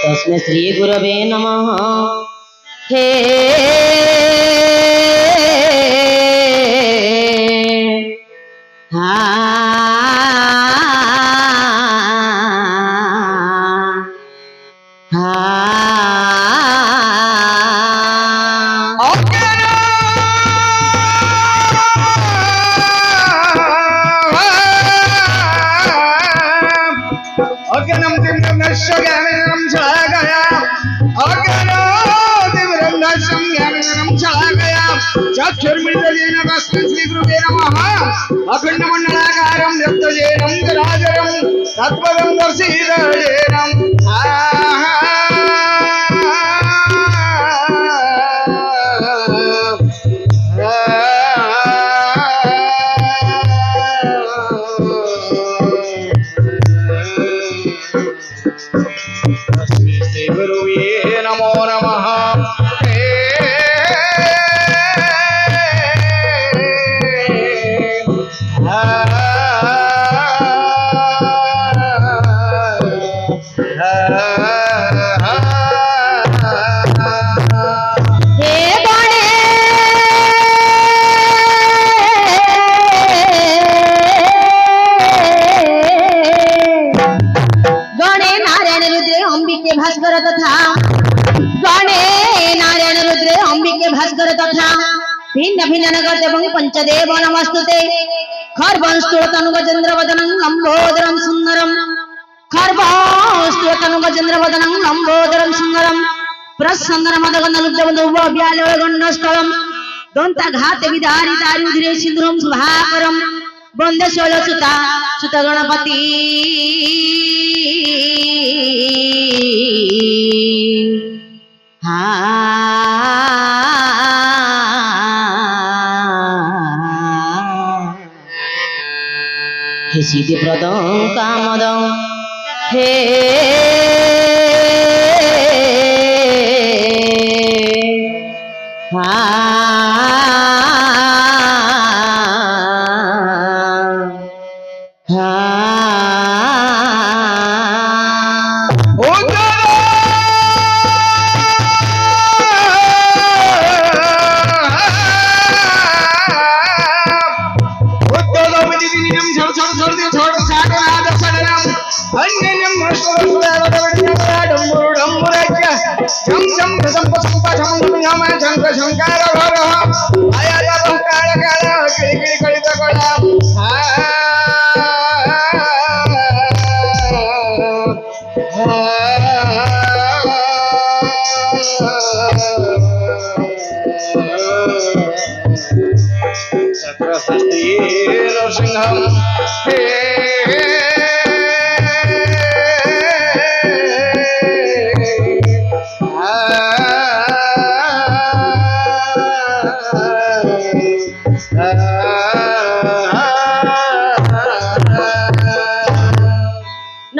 तस्मै श्री गुरवे नमः। हे अखंड मंडलाकारं रक्तजेनं गराजरं तत्पदं दर्शितजेनं श्री गुरुवे नमो नमः। भास्कर तथा गणे नारायण रुद्र अंबिके भास्कर तथा भिन्न भिन्न नगर एवं पंचदेव नमस्तुते। खर्वंस्तुतनुगजेन्द्र वदनं लंबोदरं सुंदरं खर्वंस्तुतनुगजेन्द्र वदनं लंबोदरं सुंदरं प्रसन्नमदगनलुब्धवन्दव्यालयगण्डस्थलं दन्ताघात विदारितारुधिरे सिन्धुरं शुभाकरं वन्दे शैलसुता सुत गणपति। हे सिद्धिप्रदं कामदं हे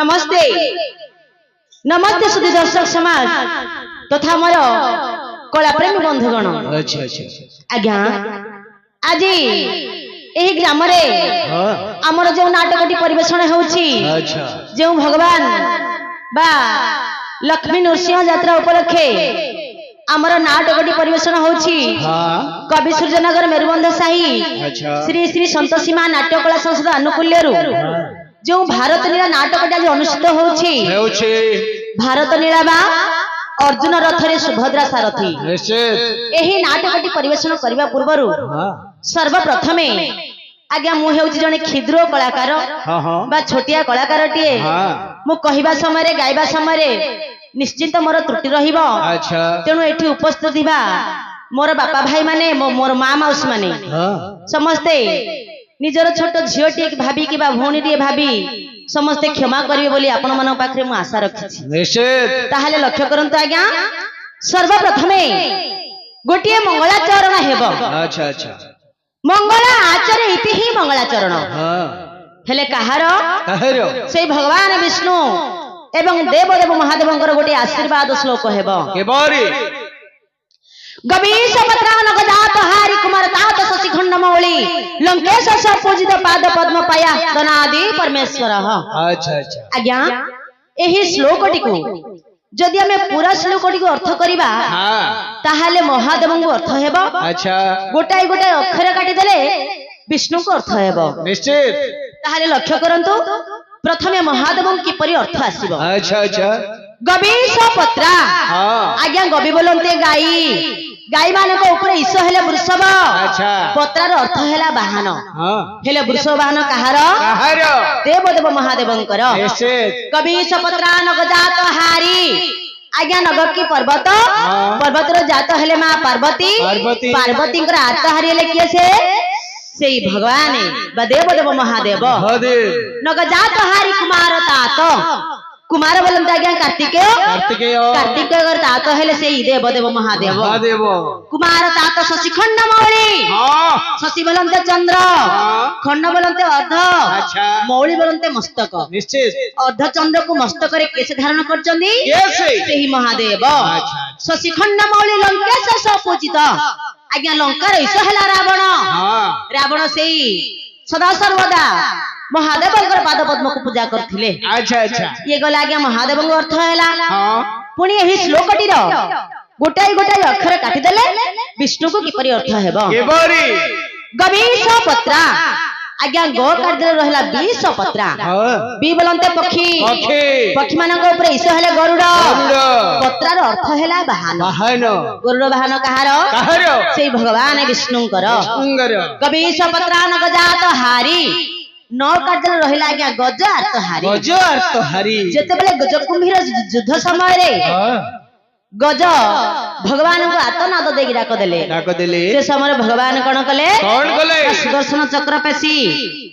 नमस्ते नमस्ते सुधी दर्शक समाज तथा मोर कला प्रेमी बंधुगण। अच्छा अच्छा आज्ञा आज एही ग्राम रे हमर जो नाटकटी परिवेषण होउछि अच्छा जो भगवान बा लक्ष्मी नरसिंह यात्रा उपलक्षे आमर नाटकटी परिवेषण होउछि हाँ कवि सूर्यनगर मेरुबंध साही अच्छा श्री श्री संतोषीमा नाट्य कला संस्था आनुकूल्यरु जो भारत लीला नाटकटी आज अनुष्ठित होउछि हेउछि भारत लीला बा अर्जुन रथरे सुभद्रा सारथी निश्चित एही नाटकटी परिवेषण करबा पूर्वरु हाँ सर्वप्रथमे आज्ञा मु हेउछि जने क्षुद्र कलाकार हाँ हाँ बा छोटिया कलाकार टिए हाँ मु कहिबा समय रे गाइबा समय रे निश्चित मोर त्रुटि रहिबो अच्छा तेणु एठी उपस्थित थिबा मोर बापा भाई माने मोर माँ मौसी माने हाँ समस्ते निजर छोट झियोटी भाबी कि बा भौणीटी भाबी समस्ते क्षमा करिवे बोली आपण मन पाखरे मु आशा रखिछि। निश्चित ताहाले लक्ष्य करंतु आज्ञा सर्वप्रथमे गोटिए मंगलाचरण हेबो अच्छा अच्छा मंगला आचरे इति ही मंगलाचरण हाँ हेले कहार कहिरो से भगवान विष्णु एवं देवदेव महादेवंकर गोटे आशीर्वाद श्लोक हेबो केबारी गवीश पत्रान गजात हारि कुमार तात शशि खंड मौली लंकेश स पूजित पाद पद्म पाया दनादि परमेश्वर। अच्छा अच्छा आज्ञा एही श्लोकटी को जदि हमें पूरा श्लोकटी को अर्थ करिबा हाँ ताहाले महादेव को अर्थ हेबो अच्छा गोटाई गोटाई अक्षर काटी देले विष्णु को अर्थ हेबो निश्चित ताहाले लक्ष्य करंतु प्रथमे महादेव किपरि अर्थ आसीबो। अच्छा अच्छा गवीश पत्रा हाँ आज्ञा गवी बोलते गाई गाई मानक ऊपर ईश हेले वृषभ अच्छा पत्रार अर्थ हेला वाहन हाँ हेले वृषभ वाहन काहार कहिरो देवदेव महादेवंकर। निश्चित कवीश पत्रा नग जात हारी आज्ञा नग की पर्वत हाँ। पर्वत रो जात हेले मां पार्वती पार्वती। पार्वती आत हारी हेले किए से भगवान बा देवदेव महादेव महादेव नग जात हारी कुमार तात कुमार बोलते आज्ञा कार्तिकेय कार्तिकेय कार्तिकेय तात हेले से देवदेव महादेव महादेव कुमार तात शशि खंड मौली हाँ शशि बोलते चंद्र हाँ। खंड बोलते अर्ध अच्छा मौली बोलते मस्तक निश्चित अर्ध चंद्र को मस्तक रे केसे धारण करचंदी कैसे सेही महादेव अच्छा शशि खंड मौली लंकेश स पूजित आज्ञा लंकार ईश हेला रावण हाँ रावण सेही सदा सर्वदा महादेव पाद पद्म को पूजा करथिले। अच्छा अच्छा ये गला आज्ञा महादेव अर्थ हैला हाँ पुणी एही श्लोकटी रो गोटाई गोटाई अक्षर काटी देले विष्णु को किपरि अर्थ हेबो। केबारी गवीश पत्रा आज्ञा गो कार्य रहला 20 पत्रा हाँ बी बोलते पक्षी पक्षी पक्षी मानक ऊपर ईश हेले गरुड़ गरुड़ पत्रार अर्थ हेला वाहन वाहन गरुड़ वाहन कहार कहिरो से भगवान विष्णुंकर। सुंदर गवीश पत्रा नग जात हारी नौ कार्य रहला आज्ञा गज आर्त हारी गज अर्थ हरि जेतेबेले गज कुंभीर युद्ध समय रे गज भगवान को आतनाद देगी डाक देले डाक देले से समय भगवान कौन कले कौन कले सुदर्शन चक्र पेशी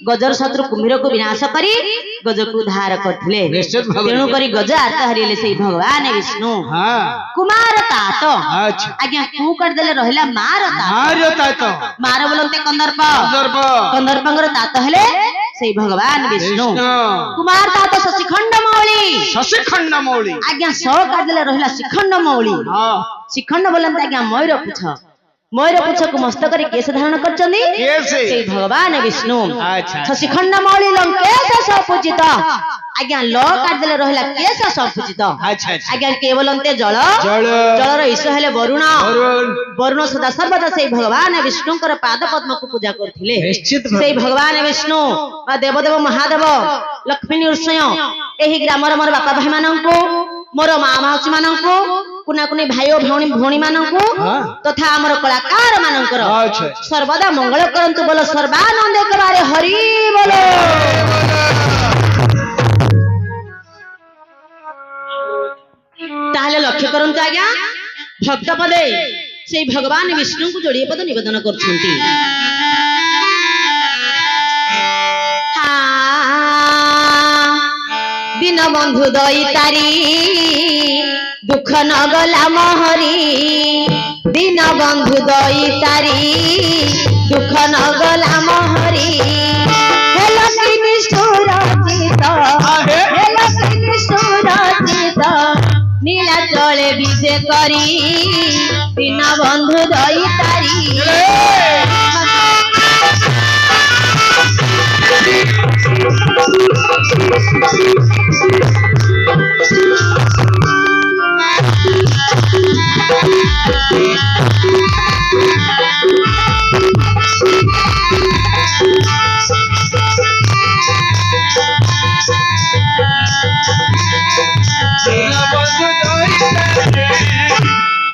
गजर शत्रु कुंभीर को विनाश करी गज को उद्धार करथिले। निश्चित भाବରେ तेणु करी गज आर्त हारिले से भगवान विष्णु। हाँ कुमार तात अच्छा आज्ञा कु कर देले रहला मार तात मार्यो तात मार बोलते कंदर्प दर्प कंदर्पंगर तात हेले से भगवान विष्णु। कृष्ण कुमार तात शशि खंड मौली शशि खंड मौली आज्ञा सौ कर देले रहला शिखंड मौली हाँ शिखंड बोलते आज्ञा मयूर पुछ को मस्तक रे केस धारण करचंदी कैसे से भगवान विष्णु। अच्छा शशि खंड मौली लंकेश स पूजित आज्ञा ल काट देले रहला केस स पूजित अच्छा अच्छा आज्ञा के बोलते जल जल जलर ईश हेले वरुण वरुण वरुण सदा सर्वदा से भगवान विष्णुकर पाद पद्म को पूजा करथिले। निश्चित से भगवान विष्णु बा देवदेव महादेव लक्ष्मी नृसिंह एही ग्रामर मोर बापा भाई माननकु मोर माँ मौसी माननकु कुना कुनी भाई और भौणी माननकु हाँ। तथा हमर कलाकार माननकर अच्छा सर्वदा मंगल करंतु बोलो सर्वानंद एकबारे हरि बोलो। ताहले लक्ष्य करंतु आज्ञा भक्त पदे से भगवान विष्णु को जोड़िए पद निवेदन करछंती। दिन बंधु दई तारी दुख न गला मोहरी दिन बंधु दई तारी दुख न गला मोहरी हेलो श्री निष्ठुर चित हेलो श्री করি দিন বন্ধু দই তারি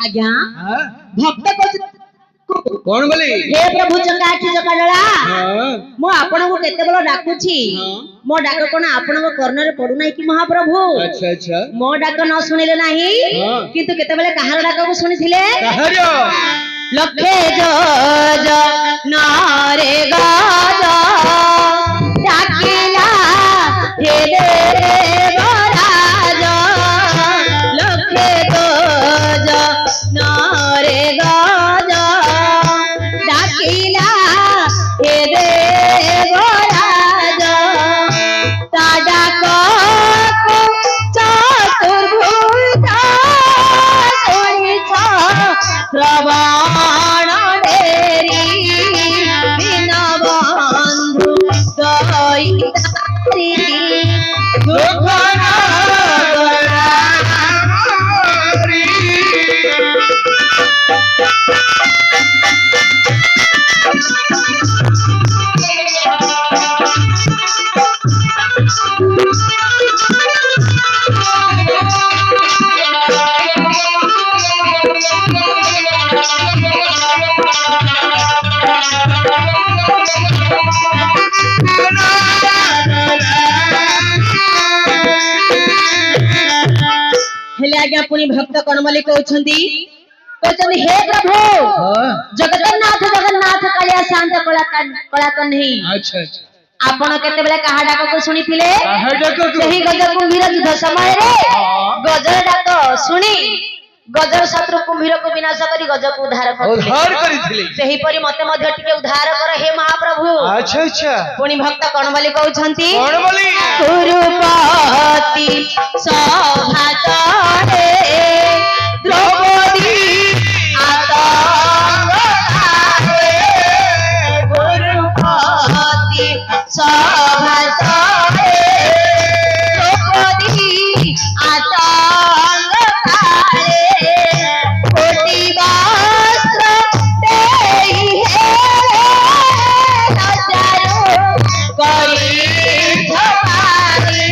ଆଜ୍ଞା ଭକ୍ତ कौन बोली ହେ ପ୍ରଭୁ ଚକାଠି ଚକାଡଳା हाँ ମୁଁ ଆପଣଙ୍କୁ କେତେବେଳେ ଡାକୁଛି ମୋ ଡାକ କଣ ଆପଣଙ୍କ କର୍ଣ୍ଣରେ ପଡୁନାହିଁ କି ମହାପ୍ରଭୁ अच्छा अच्छा ମୋ ଡାକ ନ ଶୁଣିଲେ ନାହିଁ ହଁ। କିନ୍ତୁ କେତେବେଳେ କାହାର ଡାକକୁ ଶୁଣିଥିଲେ कहारियो ଲକ୍ଷେ ଯୋଜ ନାରେ ଗାଜ ଡାକିଲା ହେ ଦେବରାଜ ଲକ୍ଷେ ଯୋଜ ନାରେ ଗାଜ ଡାକିଲା ହେ ଦେବରାଜ ତା ଡାକକୁ ଚତୁର୍ଭୁଜ ଶୁଣିଛ ଶ୍ରବଣ ଡେରି ବିନ ବନ୍ଧୁ ଦଇତାରି ଦୁଃଖ ନଗରା ହେଲେ ଆଜ୍ଞା ପୁଣି ଭକ୍ତ କଣ ବୋଲି କହୁଛନ୍ତି ହେ ପ୍ରଭୁ हाँ ଜଗନ୍ନାଥ ଜଗନ୍ନାଥ କାଳିଆ ଶାନ୍ତ କଳା କହ୍ନେଇ अच्छा अच्छा ଆପଣ କେତେବେଳେ କାହା ଡାକକୁ ଶୁଣିଥିଲେ कहा डाको ସେହି ଗଜ କୁମ୍ଭୀର ଯୁଦ୍ଧ ସମୟରେ ଗଜର ଡାକ ଶୁଣି ଗଜର ଶତ୍ରୁ କୁମ୍ଭୀରକୁ ବିନାଶ କରି ଗଜକୁ ଉଦ୍ଧାର କରିଥିଲେ उद्धार करी थी ସେହିପରି ମତେ ମଧ୍ୟ ଟିକେ ଉଦ୍ଧାର କର ହେ ମହାପ୍ରଭୁ अच्छा अच्छा ପୁଣି ଭକ୍ତ କଣ ବୋଲି କହୁଛନ୍ତି कौन बोली କୁରୁପତି ସଭାତରେ ଦ୍ରୌପଦୀ ଆତଙ୍କରେ କୁରୁପତି ସଭାତରେ ଦ୍ରୌପଦୀ ଆତଙ୍କରେ କୋଟି ବସ୍ତ୍ର ଦେଇ ହେ ଲଜ୍ଜାରୁ କରି ଝପାରି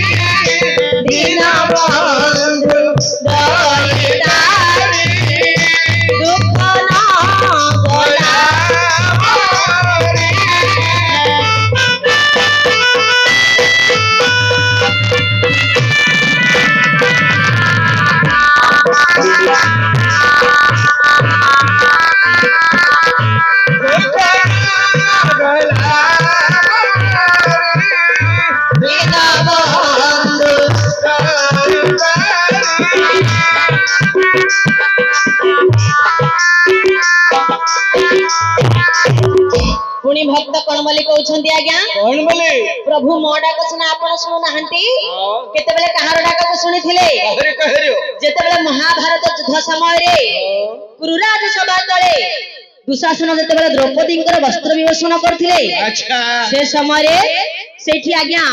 ଦିନ ବନ୍ଧୁ ଦଇତାରି ଦୁଃଖ ନଗଲା ଦିନ ବନ୍ଧୁ ପୁଣି ଭକ୍ତ କଣ ବୋଲି କହୁଛନ୍ତି ଆଜ୍ଞା कौन बोली ପ୍ରଭୁ ମୋ ଡାକ ଶୁଣା ଆପଣ ଶୁଣୁନାହାନ୍ତି କେତେବେଳେ କାହାର ଡାକକୁ ଶୁଣିଥିଲେ कहारियो ଯେତେବେଳେ ମହାଭାରତ ଯୁଦ୍ଧ ସମୟରେ କୁରୁରାଜ ସଭା ତଳେ ଦୁଶାସନ ଯେତେବେଳେ ଦ୍ରୌପଦୀଙ୍କର ବସ୍ତ୍ର ବିଭୂଷଣ କରୁଥିଲେ अच्छा ସେ ସମୟରେ ସେଇଠି ଆଜ୍ଞା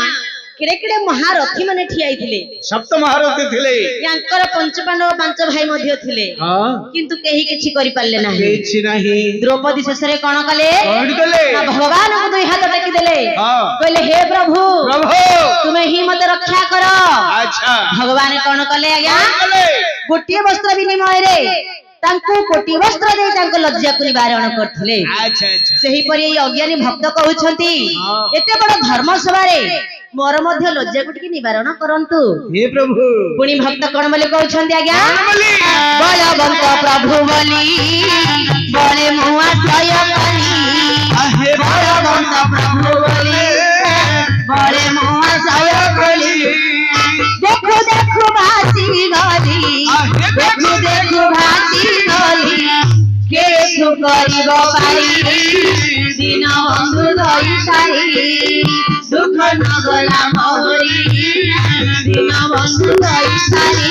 କେଡେ କେଡେ ମହାରଥୀ ମାନେ ଠିଆ ହେଇଥିଲେ सप्त महारथी थिले ୟାଙ୍କର ପଞ୍ଚପାଣ୍ଡବ ପାଞ୍ଚ ଭାଇ ମଧ୍ୟ ଥିଲେ हाँ କିନ୍ତୁ କେହି କିଛି କରିପାରିଲେ ନାହିଁ କିଛି ନାହିଁ ଦ୍ରୌପଦୀ ଶେଷରେ କଣ କଲେ କଣ କଲେ ନା ଭଗବାନଙ୍କୁ ଦୁଇ ହାତ ଟେକି ଦେଲେ ହଁ କହିଲେ ହେ ପ୍ରଭୁ प्रभु ତୁମେ ହିଁ ମତେ ରକ୍ଷା କର अच्छा ଭଗବାନ କଣ କଲେ ଆଜ୍ଞା कौन बोले ଗୋଟିଏ ବସ୍ତ୍ର ବିନିମୟରେ ତାଙ୍କୁ କୋଟି ବସ୍ତ୍ର ଦେଇ ତାଙ୍କ ଲଜ୍ଜାକୁ ନିବାରଣ କରିଥିଲେ अच्छा अच्छा ସେହିପରି ଏଇ ଅଜ୍ଞାନୀ ଭକ୍ତ କହୁଛନ୍ତି ଏତେ ବଡ ଧର୍ମ ସଭାରେ ମୋର ମଧ୍ୟ ଲଜ୍ଜାକୁ ଟିକେ ନିବାରଣ କରନ୍ତୁ हे प्रभु ପୁଣି ଭକ୍ତ କଣ ବୋଲି କହୁଛନ୍ତି ଆଜ୍ଞା कौन बोली ବଳବନ୍ତ ପ୍ରଭୁ ବୋଲି ବଳେ ମୁଁ ଆଶ୍ରୟ କଲି हे ବଳବନ୍ତ ପ୍ରଭୁ ବୋଲି ବଳେ ମୁଁ ଆଶ୍ରୟ କଲି ଦେଖୁ ଦେଖୁ ଭାସି ଗଲି ଦେଖୁ ଦେଖୁ ଭାସି ଗଲି କେଠୁ କରିବ ପାରି ଦିନ ବନ୍ଧୁ ଦଇତାରି ଦୁଃଖ ନଗଲା ମୋରି ଦିନ ବନ୍ଧୁ ଦଇତାରି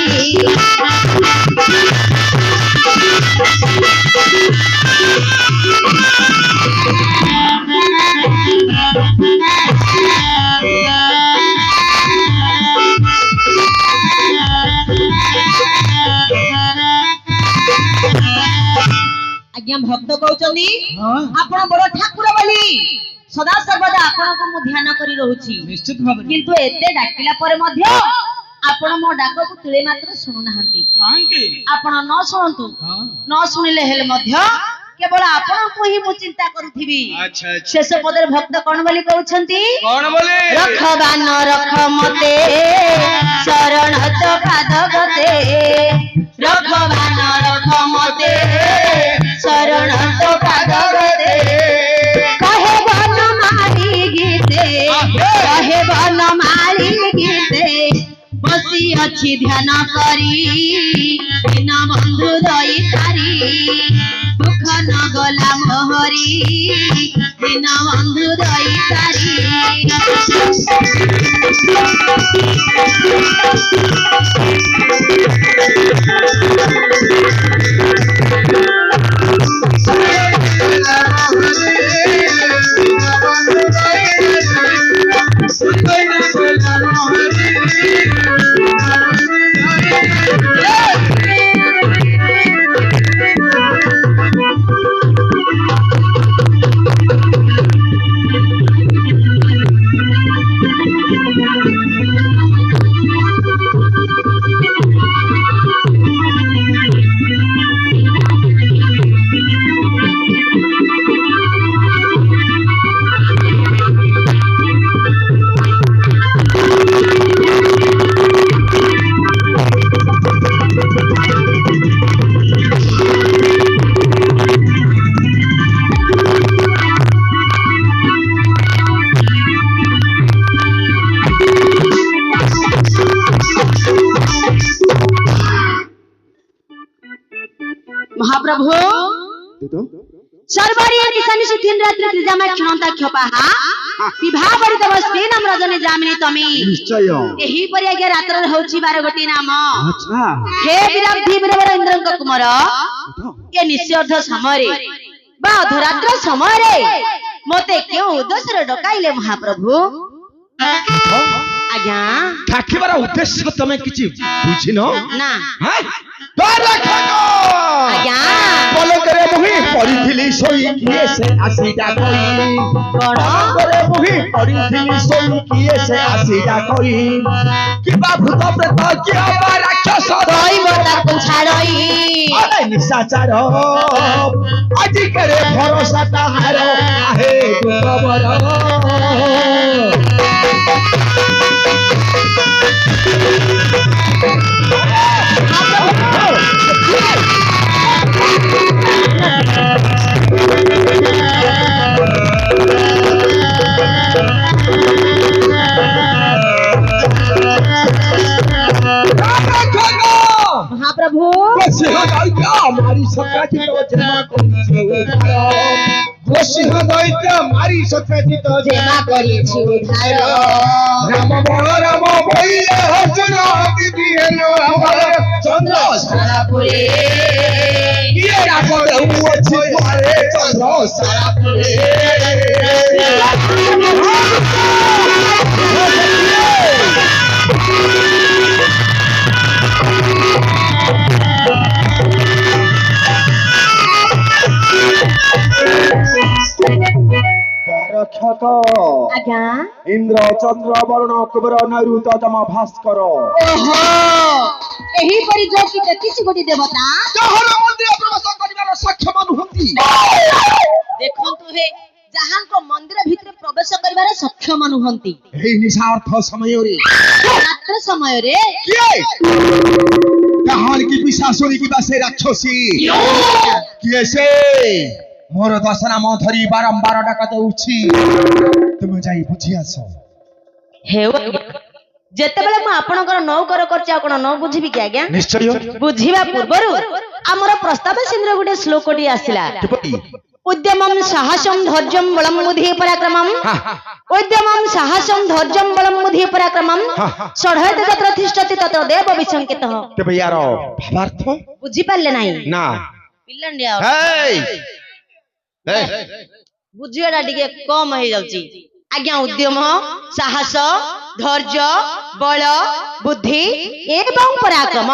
आज्ञा भक्त कहउचनी हाँ। आपण बड़ ठाकुर बोली सदा सर्वदा आपनको मु ध्यान करी रहउची निश्चित भाव किंतु एते डाकिला पर मध्य आपण मो डाकକୁ तिळे मात्र सुनु नाहंती काहे के आपण न शुणंतु हां न शुनिले हेले मध्य केवल आपनको ही मु चिंता करूथिबी अच्छा अच्छा शेष पदर भक्त कोन बोली कहउछंती कौन बोले रखबान रख मते शरण तो पाद गते रखबान रख मते शरण तो पाद गते कहे बन मारी गीते कहे बन मारी गीते बसी अच्छी ध्यान करी बिन बंधु दई तारी दुख न गला मोहरी बिन बंधु दई तारी महाप्रभु सर्वरी किसान सिथिन रात्रि त्रिजामा क्षणता क्षपाहा विवाह बड़ी तवस्ती नाम रजनी जामिनी तमी निश्चय एही परि आगे रात्र होची 12 गोटी नाम अच्छा हे विराधि वीरवर इंद्रଙ୍କ कुमार ए निश्चर्ध समय रे बा अधरात्र समय रे मते क्यों उद्देश्य डकाइले महाप्रभु आज्ञा ठाकिबार उद्देश्य तमे किछि बुझिनो ना हां द्वार खानो आज्ञा पलकरे मुही पड़िथिली सोई किए से आसीटा कोई कोन पलकरे मुही पड़िथिली सोई किए से आसीटा कोई किबा भूत प्रेत किया बा राक्षस कोई बता को छाड़ई अरे निशाचार आज करे भरोसा ताहार आहे दुखबर महाप्रभु हमारी सकाची तो जमा गोसिंह दैत्य मारी सकाची तो जेमा करी छु उधार राम बलराम बोइले अर्जुन अति दिहेलो हमर चंद्र सारापुरे किए राखले उ अछि मारे चंद्र सारापुरे रक्षक आज्ञा इंद्र चंद्र वरुण कुबेर नैऋत तम भास्कर ओहो एही परि जो कि 33 कोटी देवता जहर मंदिर प्रवेश करिवार सक्षम नुहंती देखंतु हे जहां को मंदिर भितर प्रवेश करिवार सक्षम नुहंती एही निशार्थ समय रे रात्र समय रे किए कहान की पिशासुरी की बासे राक्षसी किए से मोर दशना म धरी बारंबार डाका दउछि तुम जाई बुझी आसो हेउ जेते बेले म आपनकर नौकर करछि आपण न बुझिबि कि आज्ञा निश्चय बुझिबा पूर्वरु हमर प्रस्ताव सिंद्र गुटे श्लोकटी आसिला उद्यमं साहसं धैर्यं बलं बुद्धि पराक्रमं उद्यमं साहसं धैर्यं बलं बुद्धि पराक्रमं षड्हयते तत्र तिष्ठति तत्र देव विसंकेतः तेबे यार भावार्थ बुझि पाले नाही ना ପିଲାଣ୍ଡିଆ ହେଇ ବୁଝିବାଟା ଟିକେ କମ ହେଇଯାଉଛି ଆଜ୍ଞା। ଉଦ୍ୟମ, ସାହସ, ଧୈର୍ଯ୍ୟ, ବଳ, ବୁଦ୍ଧି ଏବଂ ପରାକ୍ରମ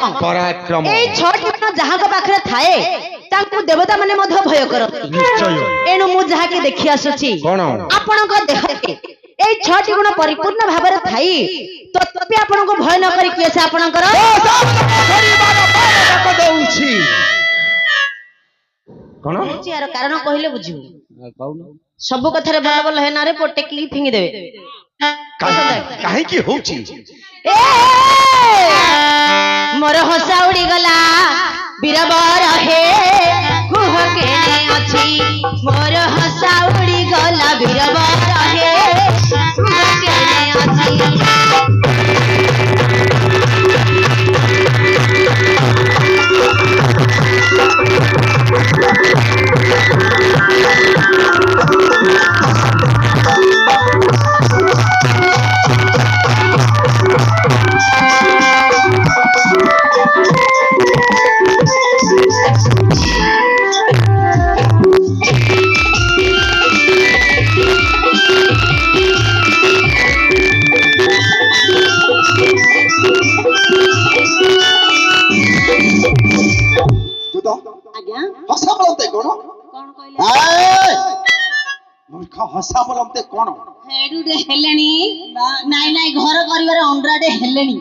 ଏଇ 6ଟି ଗୁଣ ଯାହାଙ୍କ ପାଖରେ ଥାଏ ତାଙ୍କୁ ଦେବତା ମାନେ ମଧ୍ୟ ଭୟ କରନ୍ତି। ନିଶ୍ଚୟ। ଏଣୁ ମୁଁ ଯାହାକି ଦେଖି ଆସୁଛି କଣ? ଆପଣଙ୍କ ଦେହରେ ଏଇ 6ଟି ଗୁଣ ପରିପୂର୍ଣ୍ଣ ଭାବରେ ଥାଇ ତଥାପି ଆପଣଙ୍କୁ ଭୟ ନ କରି କିଏ ସେ ଆପଣଙ୍କର ଦଉଛି କଣ ହଉଛି ଏହାର କାରଣ କହିଲେ ବୁଝିବୁ। ସବୁ କଥାରେ ଭଲ ଭଲ ହେନାରେ ଟେକିକି ଫିଙ୍ଗି ଦେବେ। କାହିଁକି ହଉଛି? ମୋର ହସା ଉଡ଼ିଗଲା ବୀରବର ହେ କୁହ କେନେ ଅଛି। ମୋର ହସା ଉଡ଼ିଗଲା ବୀରବର ହେ କୁହ କେନେ ଅଛି। ହସା ବୋଲନ୍ତେ କଣ? କଣ କହିଲେ? ମୂର୍ଖ ହସା ବୋଲନ୍ତେ କଣ? ହେଡୁଟେ ହେଲେଣି। ନାଇଁ ନାଇଁ ଘର କରିବାରେ ଅଣ୍ଡରାଟେ ହେଲେଣି।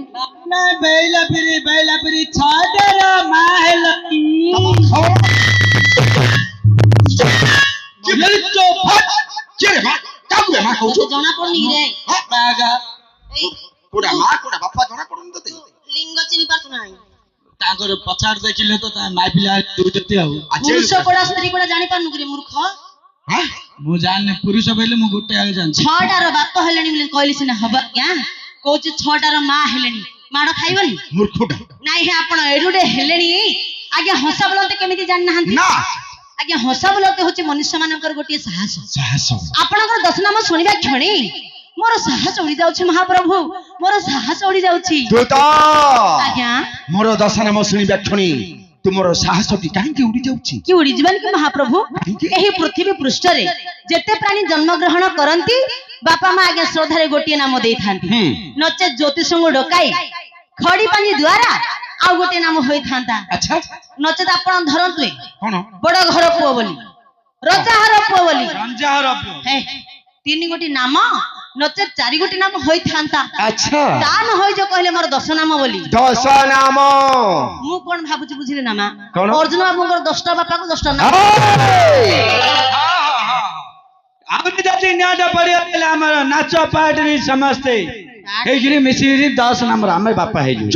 ନା ବେଇଲା ପିରି ଛାଡର ମା ହେଲକି ଜଣା ପଡୁନି ରେ କୋଡା ମା କୋଡା ବାପା ଜଣା ପଡୁନି ତତେ? ଲିଙ୍ଗ ଚିହ୍ନି ପାରୁଛୁ ନାହିଁ। ତାଙ୍କର ପଛାଡ ଦେଖିଲେ ତ ତା ମାଇ ପିଲା ଦଉଛନ୍ତି ଆଉ। ପୁରୁଷ କୋଡା ସ୍ତ୍ରୀ କୋଡା ଜାଣି ପାରୁନୁ କି ରେ ମୂର୍ଖ? ମୁଁ ଜାଣିନି ପୁରୁଷ କହିଲେ ମୁଁ ଗୋଟେ ଆগে ଜାଣିଛି। 6ଟାର ବାପ ହେଲେଣି ବୋଲି କହିଲି ସିନା ହବ ଆଜ୍ଞା। କହୁଛି 6ଟାର ମା ହେଲେଣି। ମାଡ ଖାଇବନି? ମୂର୍ଖଟା। ନାଇଁ ହେ ଆପଣ ଏଡୁଟେ ହେଲେଣି ଆଜ୍ଞା। ହସା ବୋଲନ୍ତେ କେମିତି ଜାଣିନାହାନ୍ତି? ନା ଆଜ୍ଞା ହସା ବୋଲନ୍ତେ ହଉଛି ମନୁଷ୍ୟ ମାନଙ୍କର ଗୋଟିଏ ସାହସ। ସାହସ। ଆପଣଙ୍କର 10 ନାମ ଶୁଣିବା କ୍ଷଣି ମୋର ସାହସ ଉଡି ଯାଉଛି ମହାପ୍ରଭୁ। ମୋର ସାହସ ଉଡି ଯାଉଛି ଆଜ୍ଞା। ମୋର 10 ନାମ ଶୁଣିବା କ୍ଷଣି ତୁମର ସାହସଟି କାହିଁକି ଉଡି ଯାଉଛି? କି ଉଡି ଯିବାନି କି ମହାପ୍ରଭୁ? ଏହି ପୃଥିବୀ ପୃଷ୍ଠରେ ଯେତେ ପ୍ରାଣୀ ଜନ୍ମ ଗ୍ରହଣ କରନ୍ତି ବାପା ମା ଆଜ୍ଞା ଶ୍ରଦ୍ଧାରେ ଗୋଟିଏ ନାମ ଦେଇଥାନ୍ତି। ନଚେତ୍ ଜ୍ୟୋତିଷଙ୍କୁ ଡକାଇ ଖଡି ପାଣି ଦ୍ୱାରା ଆଉ ଗୋଟିଏ ନାମ ହୋଇଥାନ୍ତା। ଆଚ୍ଛା ନଚେତ୍ ଆପଣ ଧରନ୍ତୁ କଣ? ବଡ ଘର ପୁଅ ବୋଲି, ରଜାଘର ପୁଅ ବୋଲି ରଞ୍ଜାହର ପୁଅ। 3 ଗୋଟି ନାମ ନଚେତ୍ 4 ଗୋଟି ନାମ ହୋଇଥାନ୍ତା। ଆଚ୍ଛା ତା ନ ହୋଇ ଯୋ କହିଲେ ମୋର 10 ନାମ ବୋଲି। 10 ନାମ ମୁଁ କଣ ଭାବୁଛି ବୁଝିଲେ ନା ମା? କଣ? ଅର୍ଜୁନ ବାବୁଙ୍କର 10ଟା ବାପାକୁ 10ଟା ନାମ। ଆହୁରି ଯଦି ନିଆଟା ପଡିଗଲେ ଆମର ନାଚ ପାର୍ଟି ସମସ୍ତେ ହେଇକିରି ମିଶିକିରି 10 ନମ୍ବର ଆମେ ବାପା ହେଇଯିବୁ।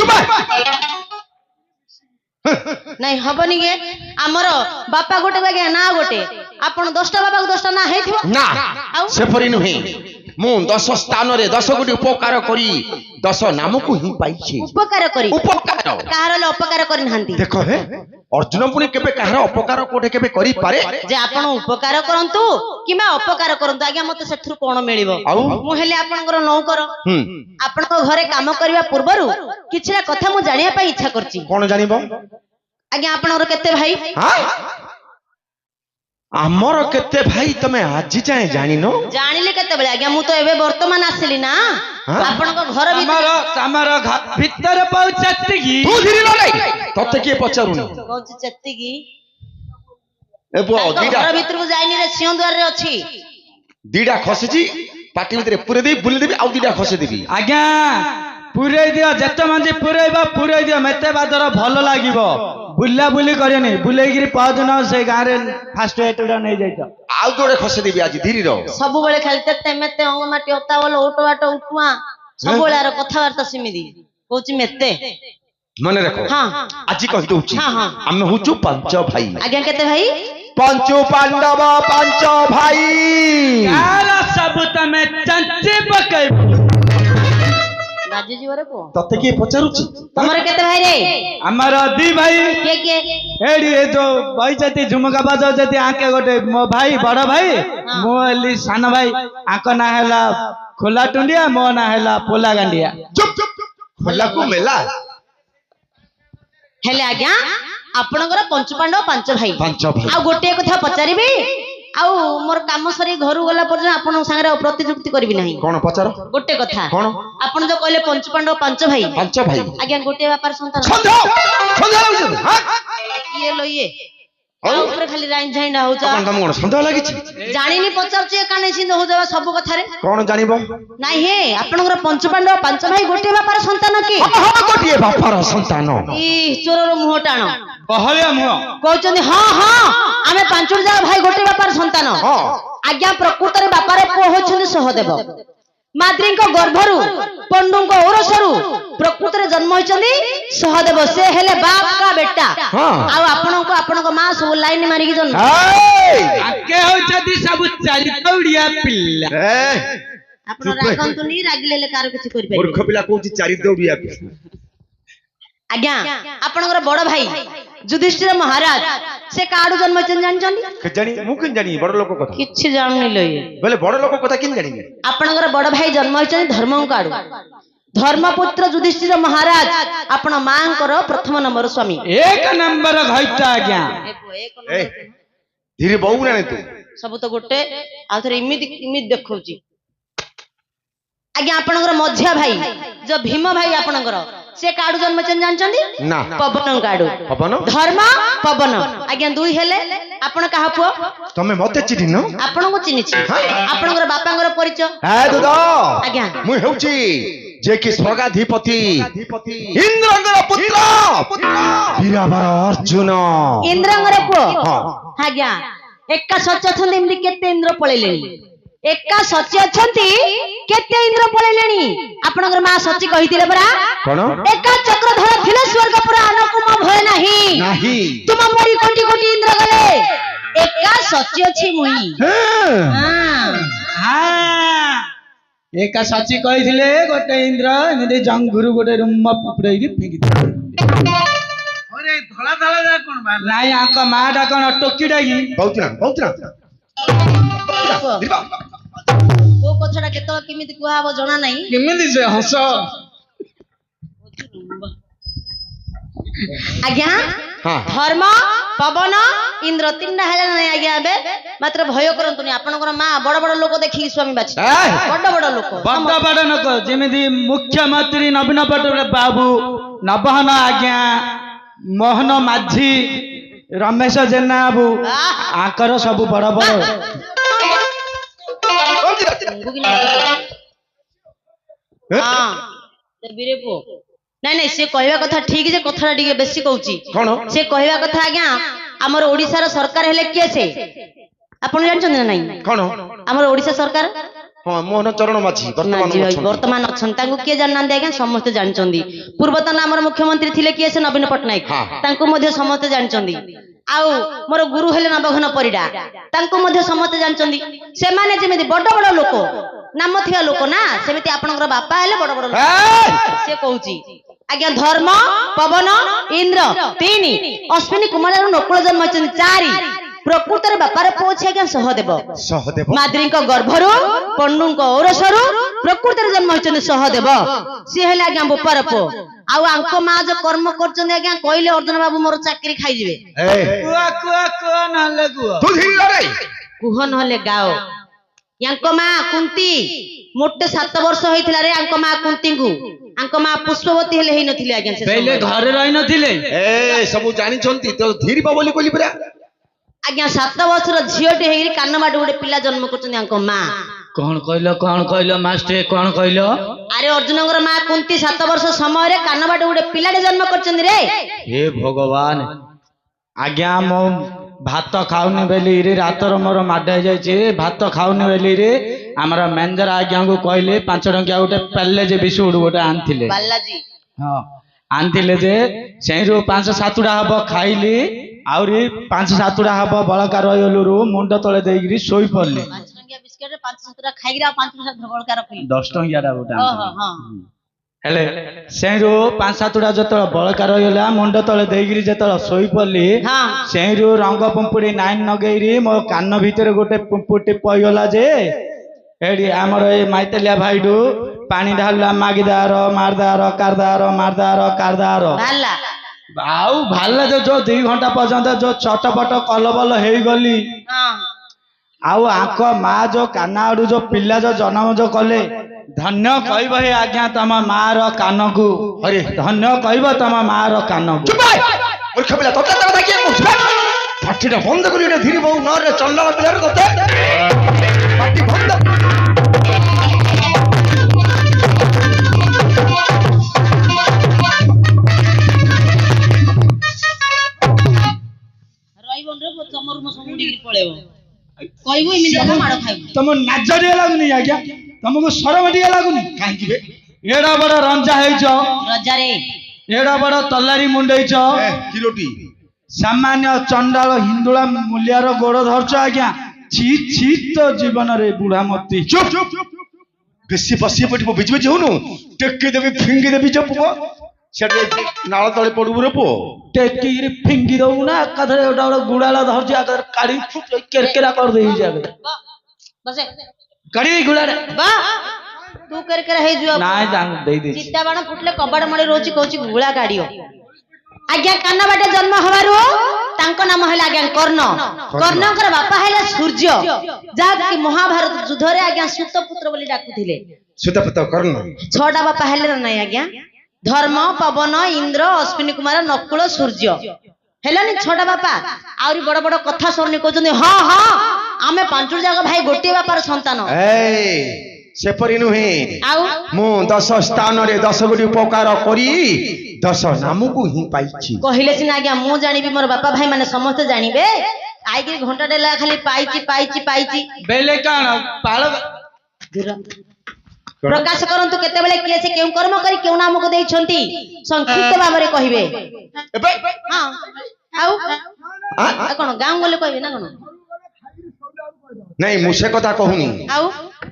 ନାଇଁ ହବନି गे। ଆମର ବାପା ଗୋଟେ ଆଜ୍ଞା ନା ଗୋଟେ। ଆପଣ 10ଟା ବାପାକୁ 10ଟା ନା ହେଇଥିବ ନା ଆଉ ସେପରି ନୁହେଁ। ମୁଁ 10 ସ୍ଥାନରେ 10 କୋଟି ଉପକାର କରି 10 ନାମକୁ ହିଁ ପାଇଛି। ଉପକାର କରି ଉପକାର କାହାର ଅପକାର କରିନାହାନ୍ତି। ଦେଖ ହେ ଅର୍ଜୁନ ପୁଣି କେବେ କାହାର ଅପକାର କୋଠେ କେବେ କରିପାରେ? ଯେ ଆପଣ ଉପକାର କରନ୍ତୁ କିମ୍ବା ଅପକାର କରନ୍ତୁ ଆଜ୍ଞା ମତେ ସେଥିରୁ କଣ ମିଳିବ? ମୁଁ ହେଲେ ଆପଣଙ୍କର ନୌକର। ଆପଣଙ୍କ ଘରେ କାମ କରିବା ପୂର୍ବରୁ କିଛିଟା କଥା ମୁଁ ଜାଣିବା ପାଇଁ ଇଚ୍ଛା କରୁଛି। କଣ ଜାଣିବ? ଆଜ୍ଞା ଆପଣଙ୍କର କେତେ ଭାଇ? ଆମର କେତେ ଭାଇ ତମେ ଆଜି ଯାଏ ଜାଣିନ? ଜାଣିଲି କେତେବେଳେ ଆଜ୍ଞା? ମୁଁ ତ ଏବେ ବର୍ତ୍ତମାନ ଆସିଲି ନା। ଆପଣଙ୍କ ଘର ତମର ଭିତରେ ପଉଚତିକି ତତେ କିଏ ପଚାରୁନି? କହୁଛି ଚେତିକି ଏ ପୁଅ ଦିଟା ଘର ଭିତରକୁ ଯାଇନି ରେ ସିଂହ ଦ୍ୱାରରେ ଅଛି। ଦିଟା ଖସିଛି ପାଟି ଭିତରେ ପୁରେଇ ଦେବି ବୁଲି ଦେବି ଆଉ ଦିଟା ଖସେଇ ଦେବି। ଆଜ୍ଞା ପୁରେଇ ଦିଅ ଯେତେ ମଞ୍ଜି ପୁରେଇ ଦିଅ ମେତେ ବାଦର ଭଲ ଲାଗିବ। ବୁଲା ବୁଲି କରିନି ବୁଲେଇକିରି ପହଦିନ ସେ ଗାଁରେ ଫାଷ୍ଟ ଏଟା ନେଇ ଯାଇଛ ଆଉ ଯୋଡେ ଖସେଇ ଦେବି ଆଜି ଧୀରେ ରହ। ସବୁବେଳେ ଖାଲି ତେତେ ମେତେ ଅଙ୍ଗମାଟି ଅତାବଲ ଓଟ ବାଟ ଉଠୁଆ ସବୁବେଳେ ଆର କଥାବାର୍ତ୍ତା ସେମିତି କହୁଛି ମେତେ। ମନେ ରଖ ଆଜି କହି ଦଉଛି ଆମେ ହଉଛୁ 5 ଭାଇ। ଆଜ୍ଞା କେତେ ଭାଇ? 5 ପାଣ୍ଡବ 5 ଭାଇ। ସବୁ ତମେ ଚଞ୍ଚି ପକେଇବ। ରାଜି ଜୀବରେ ପୁଅ ତତେ କିଏ ପଚାରୁଛି? ତମର କେତେ ଭାଇ ରେ? ଆମର 2 ଭାଇ। କିଏ କିଏ? ଏଡି ଏ ଯୋ ବଇଚନ୍ତି ଝୁମକା ବାଜାଉଛନ୍ତି ଆଙ୍କେ ଗୋଟେ ମୋ ଭାଇ ବଡ ଭାଇ ମୁଁ ହେଲି ସାନ ଭାଇ। ଆଙ୍କ ନାଁ ହେଲା ଖୋଲା ଟୁଣ୍ଡିଆ ମୋ ନାଁ ହେଲା ପୋଲା ଗାଣ୍ଡିଆ। ଖୋଲାକୁ ମେଲା ହେଲେ ଆଜ୍ଞା ଆପଣଙ୍କର ପଞ୍ଚପାଣ୍ଡବ ପାଞ୍ଚ ଭାଇ ପାଞ୍ଚ ଭାଇ। ଆଉ ଗୋଟିଏ କଥା ପଚାରିବି ଆଉ ମୋର କାମ ସରି ଘରୁ ଗଲା ପର୍ଯ୍ୟନ୍ତ ଆପଣଙ୍କ ସାଙ୍ଗରେ ଆଉ ପ୍ରତିଯୁକ୍ତି କରିବି ନାହିଁ କଣ ପଚାର? ଗୋଟେ କଥା କଣ? ଆପଣ ଯୋଉ କହିଲେ ପଞ୍ଚପାଣ୍ଡବ ପାଞ୍ଚ ଭାଇ ପାଞ୍ଚ ଭାଇ। ଆଜ୍ଞା ଗୋଟିଏ ବାପାର ସନ୍ତାନ ସନ୍ଦେହ ସନ୍ଦେହ ଲାଗୁଛନ୍ତି ହାଁ? କିଏ लो ଇଏ ଆଉ ଉପରେ ଖାଲି ରାଇନ ଝାଇଣ୍ଡା ହଉଛ କଣ ତମକୁ କଣ ସନ୍ଦେହ ଲାଗିଛି? ଜାଣିନି ପଚାରୁଛି କାନେ ସିନ୍ଦ ହଉଛ ସବୁ କଥାରେ କଣ ଜାଣିବ? ନାଇଁ ହେ ଆପଣଙ୍କର ପଞ୍ଚପାଣ୍ଡବ ପାଞ୍ଚ ଭାଇ ଗୋଟିଏ ବାପାର ସନ୍ତାନ କି ଗୋଟିଏ ବାପାର ସନ୍ତାନ। ଇ ଚୋରର ମୁହଁ ଟାଣ ବହଳିଆ ମୁହଁ କହୁଛନ୍ତି ହଁ ହଁ ଆମେ ପାଞ୍ଚ ଯାକ ଭାଇ ଗୋଟେ ବାପାର ସନ୍ତାନ ହଁ। ଆଜ୍ଞା ପ୍ରକୃତରେ ବାପାର ପୁଅ ହଉଛନ୍ତି ସହଦେବ ମାଦ୍ରୀଙ୍କ ଗର୍ଭରୁ ପଣ୍ଡୁଙ୍କ ଔରସରୁ ପ୍ରକୃତରେ ଜନ୍ମ ହୋଇଛନ୍ତି ସହଦେବ ସେ ହେଲେ ବାପ କା ବେଟା ହଁ। ଆଉ ଆପଣଙ୍କୁ ଆପଣଙ୍କ ମା ସବୁ ଲାଇନ ମାରିକି ଜନ୍ମ ଏଇ! ଆକେ ହଉଛନ୍ତି ସବୁ ଚାରି ଦୌଡ଼ିଆ ପିଲା ଏଇ! ଆପଣ ଚୁପ ହେ। ରାଗନ୍ତୁନି ରାଗିଲେ ହେଲେ କାହାର କିଛି କରିପାରିବେ ମୂର୍ଖ ପିଲା କହୁଛି ଚାରି ଦୌଡ଼ିଆ। ଆଜ୍ଞା ଆପଣଙ୍କର ବଡ ଭାଇ ଯୁଧିଷ୍ଠିର ମହାରାଜ ସେ କାହାଡୁ ଜନ୍ମ ହୋଇଛନ୍ତି ଜାଣିଛନ୍ତି ଜାଣି ମୁଁ କେମିତି ଜାଣିବି ବଡ ଲୋକ କଥା? କିଛି ଜାଣୁନି ଲୋ ଇଏ ବୋଲେ ବଡ ଲୋକ କଥା କେମିତି ଜାଣିବି? ଆପଣଙ୍କର ବଡ ଭାଇ ଜନ୍ମ ହୋଇଛନ୍ତି ଧର୍ମଙ୍କ ଆଡୁ ଧର୍ମପୁତ୍ର ଯୁଧିଷ୍ଠିର ମହାରାଜ ଆପଣ ମାଙ୍କର ପ୍ରଥମ ନମ୍ବର ସ୍ୱାମୀ ଏକ ନମ୍ବର ଘଇତା ଆଜ୍ଞା ଏ ଧୀରେ ବହୁ ନା ତୁ ସବୁ ତ ଗୋଟେ ଆଉ ଥରେ ଇମିତି ଇମିତି ଦେଖଉଛି ଆଜ୍ଞା ଆପଣଙ୍କର ମଝିଆ ଭାଇ ଯୋଉ ଭୀମ ଭାଇ ଆପଣଙ୍କର ସେ କାଡୁ ଜନ୍ମ ହୋଇଛନ୍ତି ଜାଣିଛନ୍ତି ନା। ପବନଙ୍କ ଆଡୁ ପବନ? ଧର୍ମ ପବନ ଆଜ୍ଞା ଦୁଇ ହେଲେ ଆପଣ କାହା ପୁଅ ତମେ ମତେ ଚିହ୍ନିନ? ଆପଣଙ୍କୁ ଚିହ୍ନିଛି ଆପଣଙ୍କର ବାପାଙ୍କର ପରିଚୟ ଦୁଦ ଆଜ୍ଞା ମୁଁ ହେଉଛି ଯେ କି ସ୍ୱର୍ଗାଧିପତି ଇନ୍ଦ୍ରଙ୍କର ପୁତ୍ର ବୀରବର ଅର୍ଜୁନ। ଇନ୍ଦ୍ରଙ୍କର ପୁଅ ହଁ। ଆଜ୍ଞା ଏକା ସଚ ଅଛନ୍ତି ଏମିତି କେତେ ଇନ୍ଦ୍ର ପଳେଇଲେଣି ଏକା ସଚି ଅଛନ୍ତି କେତେ ଇନ୍ଦ୍ର ପଳେଇଲେଣି ଆପଣଙ୍କର ମା ସଚି କହିଥିଲେ ପରା କଣ? ଏକା ଚକ୍ରଧର ଥିଲେ ସ୍ୱର୍ଗ ପୁରା ଅନୁକୁମ ଭୟ ନାହିଁ ନାହିଁ। ତୁମ ପରି କୋଟି କୋଟି ଇନ୍ଦ୍ର ଗଲେ ଏକା ସଚି ଅଛି ମୁଇଁ ଏକା ସଚି କହିଥିଲେ ଗୋଟେ ଇନ୍ଦ୍ର ଏମିତି ଜଙ୍ଘରୁ ଗୋଟେ ରୁମ ପୁରେଇକି ଫିଙ୍ଗି ନାଇଁ ଆଙ୍କ ମା ଟା କଣ ଟୋକିଟା କି କହୁଛୁ ନା କୋଉ କଥାଟା କେତେବେଳେ କେମିତି କୁହାହବ ଜଣା ନାହିଁ କେମିତି ସେ ହସ ଆଜ୍ଞା ହଁ। ଧର୍ମ ପବନ ଇନ୍ଦ୍ର ତିନିଟା ହେଲେ ନାହିଁ ଆଜ୍ଞା ଏବେ ମାତ୍ର ଭୟ କରନ୍ତୁନି ଆପଣଙ୍କର ମା ବଡ ବଡ ଲୋକ ଦେଖିକି ସ୍ୱାମୀ ବାଛି ବଡ ବଡ ଲୋକ ବଡ ବଡ ଲୋକ ଯେମିତି ମୁଖ୍ୟମନ୍ତ୍ରୀ ନବୀନ ପଟ୍ଟନାୟକ ବାବୁ ନବହନ ଆଜ୍ଞା ମୋହନ ମାଝୀ ରମେଶ ଜେନା ବାବୁ ଆଙ୍କର ସବୁ ବଡ ବଡ ହଁ ସେ ବୀରେ ପୁଅ ନାଇଁ ନାଇଁ ସେ କହିବା କଥା ଠିକ ଯେ କଥାଟା ଟିକେ ବେଶୀ କହୁଛି କଣ? ସେ କହିବା କଥା ଆଜ୍ଞା ଆମର ଓଡିଶାର ସରକାର ହେଲେ କିଏ ସେ ଆପଣ ଜାଣିଛନ୍ତି ନା ନାଇଁ କଣ? ଆମର ଓଡିଶା ସରକାର ହଁ ମୋହନ ଚରଣ ମାଝୀ ବର୍ତ୍ତମାନ ଅଛନ୍ତି ତାଙ୍କୁ କିଏ ଜାଣିନାହାନ୍ତି ଆଜ୍ଞା ସମସ୍ତେ ଜାଣିଛନ୍ତି ପୂର୍ବତନ ଆମର ମୁଖ୍ୟମନ୍ତ୍ରୀ ଥିଲେ କିଏ ସେ ନବୀନ ପଟ୍ଟନାୟକ ତାଙ୍କୁ ମଧ୍ୟ ସମସ୍ତେ ଜାଣିଛନ୍ତି ଆଉ ମୋର ଗୁରୁ ହେଲେ ନବଘନ ପରିଡା ତାଙ୍କୁ ମଧ୍ୟ ସମସ୍ତେ ଜାଣିଛନ୍ତି ସେମାନେ ଯେମିତି ବଡ ବଡ ଲୋକ ନାମ ଥିବା ଲୋକ ନା ସେମିତି ଆପଣଙ୍କର ବାପା ହେଲେ ବଡ ବଡ ଲୋକ ସେ କହୁଛି ଆଜ୍ଞା ଧର୍ମ ପବନ ଇନ୍ଦ୍ର ତିନି ଅଶ୍ୱିନୀ କୁମାରରୁ ନକୁଳ ଜନ୍ମ ହୋଇଛନ୍ତି ଚାରି ପ୍ରକୃତରେ ବାପାର ପୁଅ ଅଛି ଆଜ୍ଞା ସହଦେବ ମାଦ୍ରୀଙ୍କ ଗର୍ଭରୁ ପଣ୍ଡୁଙ୍କ ଔରସରୁ ପ୍ରକୃତରେ ଜନ୍ମ ହୋଇଛନ୍ତି ସହଦେବ ସିଏ ହେଲେ ଆଜ୍ଞା ବୋପାର ପୁଅ ଆଉ ଆଙ୍କ ମା ଯୋଉ କର୍ମ କରୁଛନ୍ତି ଆଜ୍ଞା କହିଲେ ଅର୍ଜୁନ ବାବୁ ମୋର ଚାକିରି ଖାଇଯିବେ କୁହ ନହେଲେ ଗାଓ ୟାଙ୍କ ମା କୁନ୍ତି ମୋଟେ 7 ବର୍ଷ ହେଇଥିଲା ରେ ଆଙ୍କ ମା କୁନ୍ତିଙ୍କୁ ଆଙ୍କ ମା ପୁଷ୍ପବତୀ ହେଲେ ହେଇନଥିଲେ ଆଜ୍ଞା ସେ ଘରେ ରହିନଥିଲେ ସବୁ ଜାଣିଛନ୍ତି ତ ଧୀରିବ ବୋଲି କହିଲି ପରା ଆଜ୍ଞା 7 ବର୍ଷର ଝିଅଟେ ହେଇକି କାନବାଟ ଗୋଟେ ପିଲା ଜନ୍ମ କରୁଛନ୍ତି ଆଙ୍କ ମା କଣ କହିଲ ମାଷ୍ଟ୍ରେ କଣ କହିଲ ଆରେ ଅର୍ଜୁନଙ୍କର ମା କୁନ୍ତି 7 ବର୍ଷ ସମୟରେ କାନବାଟ ଗୋଟେ ପିଲାଟେ ଜନ୍ମ କରିଛନ୍ତି ରେ ହେ ଭଗବାନ ଆଜ୍ଞା ମୁଁ ଭାତ ଖାଉନି ବେଲିରେ ରାତର ମୋର ମାଡ ହେଇଯାଇଛି ଭାତ ଖାଉନି ବେଲିରେ ଆମର ମ୍ୟାନେଜର ଆଜ୍ଞାଙ୍କୁ କହିଲେ 5 ଟଙ୍କିଆ ଗୋଟେ ପ୍ୟାଲେଜ ବିସ୍କୁଟ ଗୋଟେ ଆଣିଥିଲେ ବାଲାଜୀ ହଁ ଆଣିଥିଲେ ଯେ ସେଇରୁ 5-7ଟା ହବ ଖାଇଲି ଆହୁରି 5-7ଟା ହବ ବଳକା ରହିଗଲୁରୁ ମୁଣ୍ଡ ତଳେ ଦେଇକିରି ଶୋଇ ପଡିଲି 5 ଟଙ୍କିଆ ବିସ୍କୁଟ 5-7ଟା ଖାଇକି ଆଉ 5 ବଳକା ରଖିଲି 10 ଟଙ୍କିଆଟା ଗୋଟେ ଓହୋ ହଁ ହେଲେ ସେଇରୁ 5-7ଟା ଯେତେବେଳେ ବଳକା ରହିଗଲା ମୁଣ୍ଡ ତଳେ ଦେଇକିରି ଯେତେବେଳେ ଶୋଇ ପଡିଲି ସେଇରୁ ରଙ୍ଗ ପୁମ୍ପୁଡି 9 ନଗେଇରି ମୋ କାନ ଭିତରେ ଗୋଟେ ପୁମ୍ପୁଟି ପଇଗଲା ଯେ ଏଠି ଆମର ଏଇ ମାଇତେଲିଆ ଭାଇଠୁ ପାଣି ଢାଳିଲା ମାଗିଦାର ମାରଦାର କାରଦାର ମାରଦାର କାରଦାର ଆଉ ଭଲ ଯୋଉ 2 ଘଣ୍ଟା ପର୍ଯ୍ୟନ୍ତ ଯୋଉ ଛଟପଟ କଲବଲ ହେଇଗଲି ଆଉ ଆଙ୍କ ମା ଯୋଉ କାନ ଆଡୁ ଯୋଉ ପିଲା ଯୋଉ ଜନ୍ମ ଯୋଉ କଲେ ଧନ୍ୟ କହିବ ହେ ଆଜ୍ଞା ତମ ମା ର କାନକୁ अरे ଧନ୍ୟ କହିବ ତମ ମା ର କାନକୁ चुप मूर्ख पिला तोते କଥା କିଏ କହୁଛି ପାଟିଟା ବନ୍ଦ କରି ଏଟା ଧୀରେ ବହୁ ନରେ ଚଣ୍ଡାଳ ପିଲାରେ ତୋତେ ପାଟି ବନ୍ଦ ତମ ନାଜ ଟିକେ ଲାଗୁନି ଆଜ୍ଞା ତମକୁ ସରମ ଟିକେ ଲାଗୁନି କାହିଁକି ବେ ଏଡା ବଡ ରଞ୍ଜା ହେଇଛ ରଜାରେ ଏଡା ବଡ ତଲାରୀ ମୁଣ୍ଡେଇଛ କିଲୋଟି ସାମାନ୍ୟ ଚଣ୍ଡାଳ ହିନ୍ଦୁଳା ମୂଲ୍ୟାର ଗୋଡ ଧରଛ ଆଜ୍ଞା ଛି ଛି ତ ଜୀବନରେ ବୁଢା ମତି ଚୁପ ବେଶୀ ବସି ପଡ଼ିବ ବିଜି ବିଜି ହଉନୁ ଟେକି ଦେବି ଫିଙ୍ଗି ଦେବି ଯେ ପୁଅ ସେଠି ନାଳ ତଳେ ପଡିବୁ ରେ ପୁଅ ଟେକିରି ଫିଙ୍ଗି ଦବୁ ନା ଏକାଥରେ ଗୋଟେ ଗୋଟେ ଗୁଡାଳ ଧରଛି ଏକାଥରେ କାଢି କେରକେରା କରିଦେଇଛି ଆଗରେ ବସେ କାଢି ଗୁଡାରେ ବା ତୁ କେରକେରା ହେଇଯିବ ନାଇଁ ତାଙ୍କୁ ଦେଇଦେଇଛି ଚିତା ବାଣ ଫୁଟିଲେ କବାଟ ମଳି ରହୁଛି କହୁଛି ଗୁଳା କାଢିବ ଆଜ୍ଞା କାନ ବାଟେ ଜନ୍ମ ହବାରୁ ତାଙ୍କ ନାମ ହେଲା ଆଜ୍ଞା କର୍ଣ୍ଣ କର୍ଣ୍ଣଙ୍କର ବାପା ହେଲା ସୂର୍ଯ୍ୟ ଯାହାକି ମହାଭାରତ ଯୁଦ୍ଧରେ ଆଜ୍ଞା ସୁତପୁତ୍ର ବୋଲି ଡାକୁଥିଲେ ସୁତପୁତ୍ର କର୍ଣ୍ଣ 6ଟା ବାପା ହେଲେ ନା ନାଇଁ ଆଜ୍ଞା ଧର୍ମ ପବନ ଇନ୍ଦ୍ର ଅଶ୍ୱିନୀ କୁମାର ନକୁଳ ସୂର୍ଯ୍ୟ ହେଲାନି 6ଟା ବାପା ଆହୁରି ବଡ ବଡ କଥା ଶୁଣି କହୁଛନ୍ତି ହଁ ହଁ ଆମେ 5 ଯାକ ଭାଇ ଗୋଟିଏ ବାପାର ସନ୍ତାନ ସେପରି ନୁହେଁ ଆଉ ମୁଁ 10 ସ୍ଥାନରେ 10 ଗୋଟି ଉପକାର କରି 10 ନାମକୁ ହିଁ ପାଇଛି କହିଲେ ସିନା ଆଜ୍ଞା ମୁଁ ଜାଣିବି ମୋର ବାପା ଭାଇ ମାନେ ସମସ୍ତେ ଜାଣିବେ ଆଇକି ଘଣ୍ଟା ଡେଲା ଖାଲି ପାଇଛି ପାଇଛି ପାଇଛି ବେଲେ କାଣ ପାଳ ପ୍ରକାଶ କରନ୍ତୁ କେତେବେଳେ କିଏ ସେ କେଉଁ କର୍ମ କରି କେଉଁ ନାମକୁ ଦେଇଛନ୍ତି ସଂକ୍ଷିପ୍ତ ଭାବରେ କହିବେ ହଁ ଆଉ କଣ ଗାଁ ଗଲେ କହିବେ ନା କଣ ନାଇଁ ମୁଁ ସେ କଥା କହୁନି ଆଉ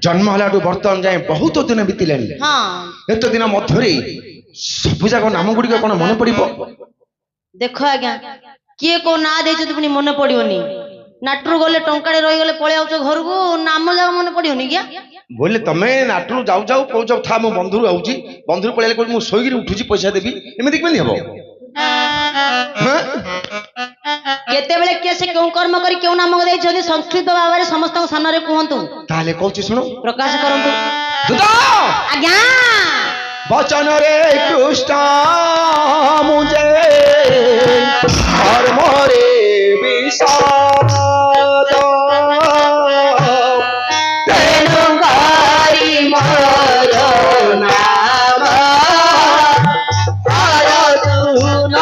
ଜନ୍ମ ହେଲାଠୁ ବର୍ତ୍ତମାନ ଯାଏ ବହୁତ ଦିନ ବିତିଲାଣି ହଁ ଏତେ ଦିନ ମଧ୍ୟରେ ସବୁ ଯାକ ନାମ ଗୁଡିକ କଣ ମନେ ପଡିବ ଦେଖ ଆଜ୍ଞା କିଏ କୋଉ ନାଁ ଦେଇଛନ୍ତି ପୁଣି ମନେ ପଡିବନି ନାଟରୁ ଗଲେ ଟଙ୍କାରେ ରହିଗଲେ ପଳେଇ ଆଉଛ ଘରକୁ ନାମ ଯାକ ମନେ ପଡିବନି କି ବୋଲେ ତମେ ନାଟରୁ ଯାଉ ଯାଉ କହୁଛ ଥା ମୋ ବନ୍ଧୁରୁ ଆଉଛି ବନ୍ଧୁରୁ ପଳେଇଲେ କହୁଛି ମୁଁ ଶୋଇକିରି ଉଠୁଛି ପଇସା ଦେବି ଏମିତି କେମିତି ହବ କେତେବେଳେ କିଏ ସେ କେଉଁ କର୍ମ କରି କେଉଁ ନାମକୁ ଦେଇଛନ୍ତି ସଂକ୍ଷିପ୍ତ ଭାବରେ ସମସ୍ତଙ୍କ ସାମ୍ନାରେ କୁହନ୍ତୁ ତାହେଲେ କହୁଛି ଶୁଣ ପ୍ରକାଶ କରନ୍ତୁ ଆଜ୍ଞା ବଚନରେ କୃଷ୍ଣ ମୁଜେ ଧର୍ମରେ ବିଷାଦ ତେଣୁ କରି ମୋର ନାମ ଅର୍ଜୁନ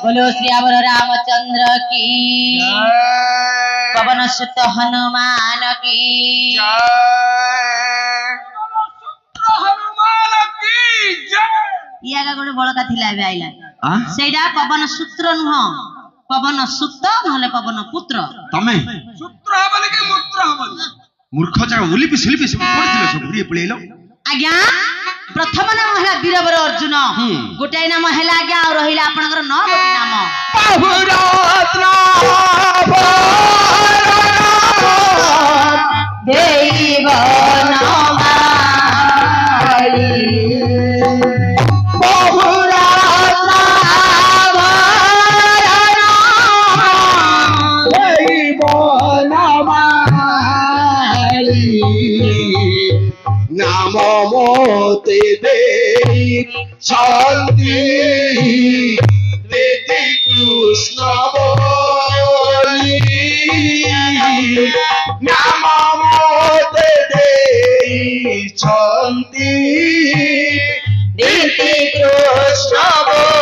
बोलो श्रीवर रामचंद्र की पवन सुत हनुमान की इयागा गोटे बड़का थिला एबे आइला सेडा पवन सूत्र नुह पवन सुत नहले पवन पुत्र तमे सूत्र हबने के मूत्र हबने मूर्ख जा उलिपि सिलिपि सब पड़िथिले सब घुरी पळेइलो आज्ञा प्रथम नाम है वीरवर अर्जुन गोटे नाम है आज्ञा और रहिला आपनकर 9 गोटी नाम बहुरत्न देव नमामि बहुरत्न देव नमामि नाम मोते दे शांति प्रीति कृष्ण बोली नाम मोते दे शांति प्रीति कृष्ण बोली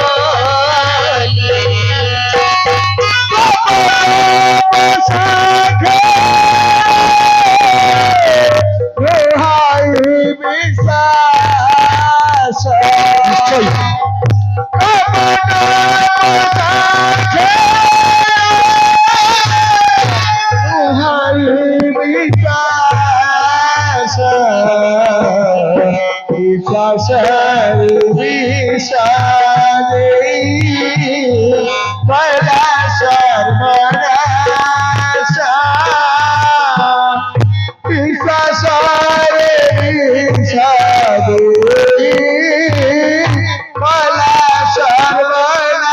সর্বনাশ বিশ্বাসরে সাধু কলা সর্বনাশ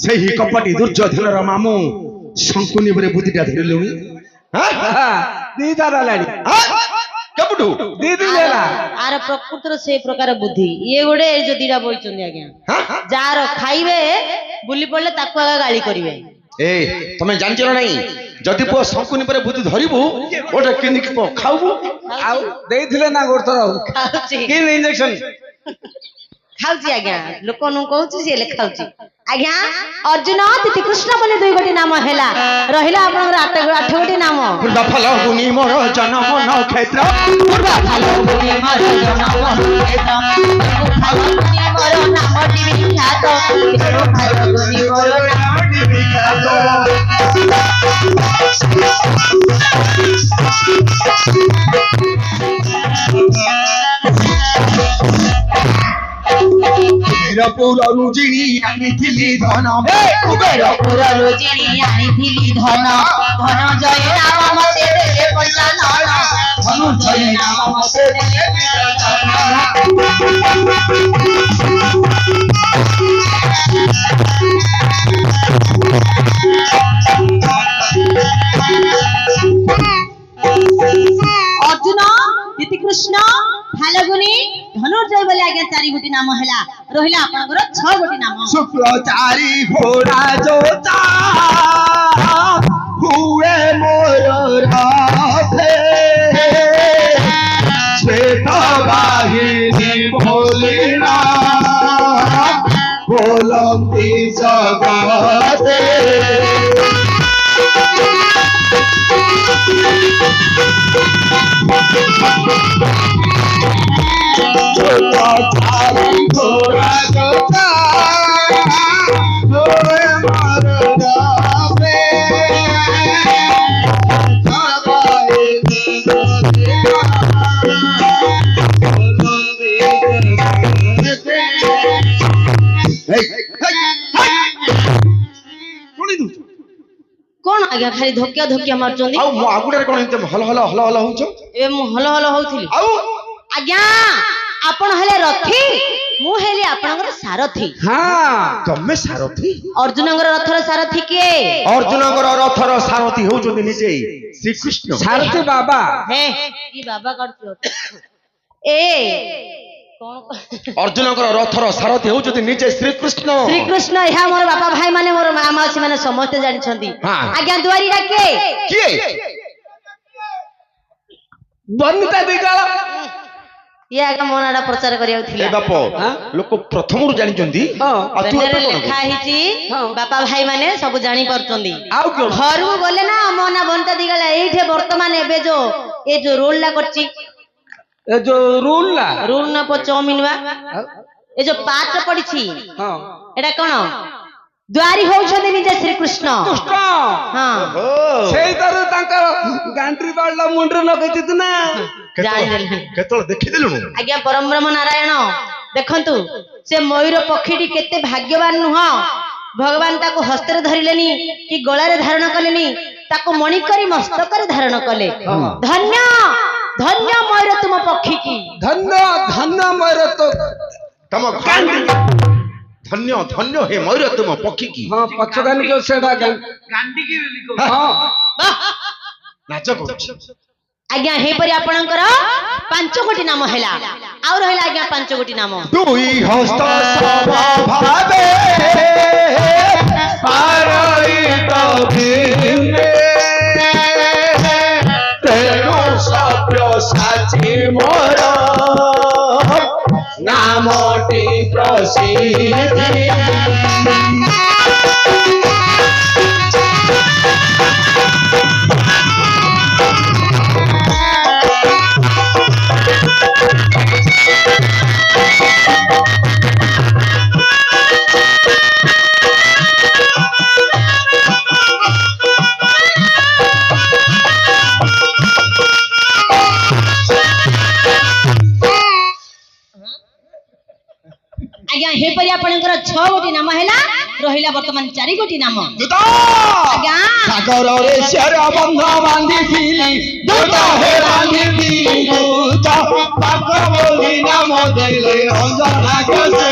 ସେହି କପଟି ଦୁର୍ଯ୍ୟୋଧନର ମାମୁଁ ଶଙ୍କୁନି ଉପରେ ବୁଦ୍ଧିଟା ଧରିଲୁଣି ଦିଟା ହେଲାଣି କେବେଠୁ ଦି ଦିନ ହେଲା ଆର ପ୍ରକୃତିର ସେଇ ପ୍ରକାର ବୁଦ୍ଧି ଇଏ ଗୋଟେ ଏଇ ଯୋଉ ଦିଟା ବଇଛନ୍ତି ଆଜ୍ଞା ଯାହାର ଖାଇବେ ବୁଲି ପଡିଲେ ତାକୁ ଆଗ ଗାଳି କରିବେ ଏ ତମେ ଜାଣିଛ ନା ନାହିଁ ଯଦି ପୁଅ ଶଙ୍କୁନି ଉପରେ ବୁଦ୍ଧି ଧରିବୁ ଗୋଟେ କିଣିକି ଖାଉବୁ ଆଉ ଦେଇଥିଲେ ନା ଗୋଟେ ଥର ଖାଉଛି କି ଇଞ୍ଜେକ୍ସନ ଖାଉଛି ଆଜ୍ଞା ଲୋକମାନଙ୍କୁ କହୁଛି ସିଏ ହେଲେ ଖାଉଛି ଆଜ୍ଞା ଅର୍ଜୁନ ତିଥି କୃଷ୍ଣ ବୋଲି ଦୁଇ ଗୋଟି ନାମ ହେଲା ରହିଲା ଆପଣଙ୍କର ଆଠ ଗୋଟି ନାମ ପୂର୍ବ ଫଲଗୁନି ମୋର ଜନମ ନକ୍ଷତ୍ର ପୂର୍ବ ଫଲଗୁନି ମୋର ଜନମ ନକ୍ଷତ୍ର ଫଲଗୁନି ମୋର ନାମଟି ବିଖ୍ୟାତ ପୂର୍ବ ଫଲଗୁନି ମୋର ନାମଟି ବିଖ୍ୟାତ କୁବେରପୁରରୁ ଜିଣି ଆଣିଥିଲି ଧନ କୁବେରପୁରରୁ ଜିଣି ଆଣିଥିଲି ଧନ ଧନଞ୍ଜୟ ନାମ ମତେ ଦେଲେ ପଞ୍ଚାନନ ଧନଞ୍ଜୟ ନାମ ମତେ ଦେଲେ अर्जुन तिथि कृष्ण फाल्गुनी धनुर्जय बोले आज्ञा चारि गोटी नाम हैला रहिला आपनकर 6 गोटी नाम शुक्ल चारि घोड़ा जोता हुए मोर राधे श्वेत वाहिनी भोलिना बोलती जगते कोन आज्ञा खाली धोकिया धोकिया मारचोंदी आ मो आगुडे कोन एते हल हल हल हल होचो ए मु हल हल होउथिली आउ आज्ञा आपण हेले रथी मु हेली आपनकर सारथी हां तमे सारथी अर्जुनकर रथर सारथी के अर्जुनकर रथर सारथी होचोंदी निजे श्री कृष्ण सारथी बाबा हे ई बाबा करचो ए कोन अर्जुनकर रथर सारथी होचोंदी निजे श्री कृष्ण या मोर बापा भाई माने मोर मां मासी माने समस्त जानि छथि आज्ञा दुआरी डाके किए बंदिता दिगाल ये आगे मोनाडा प्रचार करिया थिला ए बापो लोक प्रथमरु जानि चंदी आ तू लिखा हिची बापा भाई माने सब जानि परचंदी आउ कोन घरु बोले ना मोना बंता दिगाला एठे वर्तमान एबे जो ए जो रोल ला करची ए जो रूल ना पो चाउमिन बा ए जो पाठ पडिछि हां एटा कोन द्वारी होउछथि निजे श्री कृष्ण कृष्ण हां सेई तर तांकर गांट्री बाळला मुंड्र लगैति ना जानि देले केतळ देखि देलु आज्ञा परम ब्रह्म नारायण देखंतु से मयूर पक्षीटी केते भाग्यवान नुह भगवान ताको हस्ତରେ धरिलेनी कि गळारे धारण कलेनी ताको मणि करी मस्तक रे धारण कले धन्य धन्य मयूर तुम पक्षी की धन्य धन्य मयूर तो तम धन्य धन्य हे मयूर तुम पक्षी की हां पक्षगानी जो सेडा गांडी की लिखो हां नाच को आज्ञा हे परि आपणकर 5 गोटी नाम हैला आउ रहला आज्ञा 5 गोटी नाम दुई हस्त स्वभावे पारहित भिन्ने तेनु सप्य साची मोर नामटी प्रसिद्धि রহিলা বর্তমান 4 গোটি নাম দুদা আজ্ঞা সাগরে শের বন্ধ বাঁধিছিলি দুদা হে বাঁধিছিলি দুদা পাক বলি নাম দেলে অঞ্জনা কসে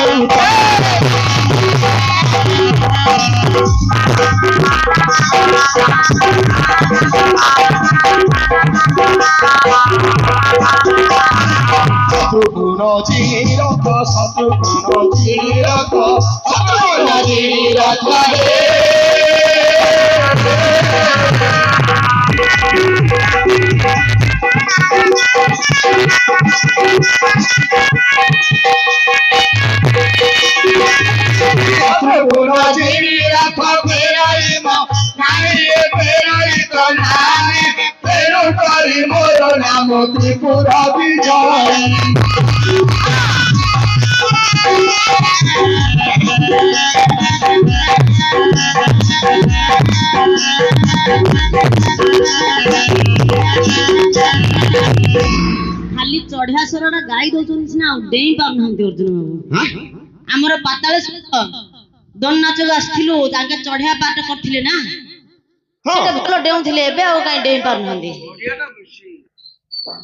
শত্রুগুণ চিরক শত্রুগুণ চিরক শত্রুগুণ চিরক হে শত্রুগুণ চিরক ফেরাইম নাইয়ে ফেরাইত নাহি ফেরু করি মোর নাম ত্রিপুরা বিজয় ଖାଲି ଚଢିଆ ସ୍ୱରଟା ଗାଇ ଦଉଛନ୍ତି ସିନା ଆଉ ଡେଇଁ ପାରୁନାହାନ୍ତି ଅର୍ଜୁନ ବାବୁ ଆମର ପାତାଳେଶ୍ୱର ଦଣ୍ଡ ନାଚକୁ ଆସିଥିଲୁ ତାଙ୍କେ ଚଢିଆ ପାଠ କରିଥିଲେ ନା ସେଟା ଭଲ ଡେଉଁଥିଲେ ଏବେ ଆଉ କାଇଁ ଡେଇଁ ପାରୁନାହାନ୍ତି